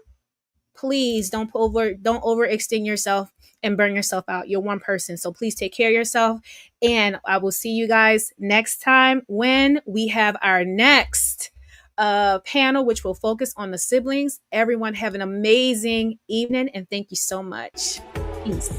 Please don't overextend yourself. and burn yourself out. You're one person. So please take care of yourself. And I will see you guys next time when we have our next panel, which will focus on the siblings. Everyone have an amazing evening, and thank you so much. Peace.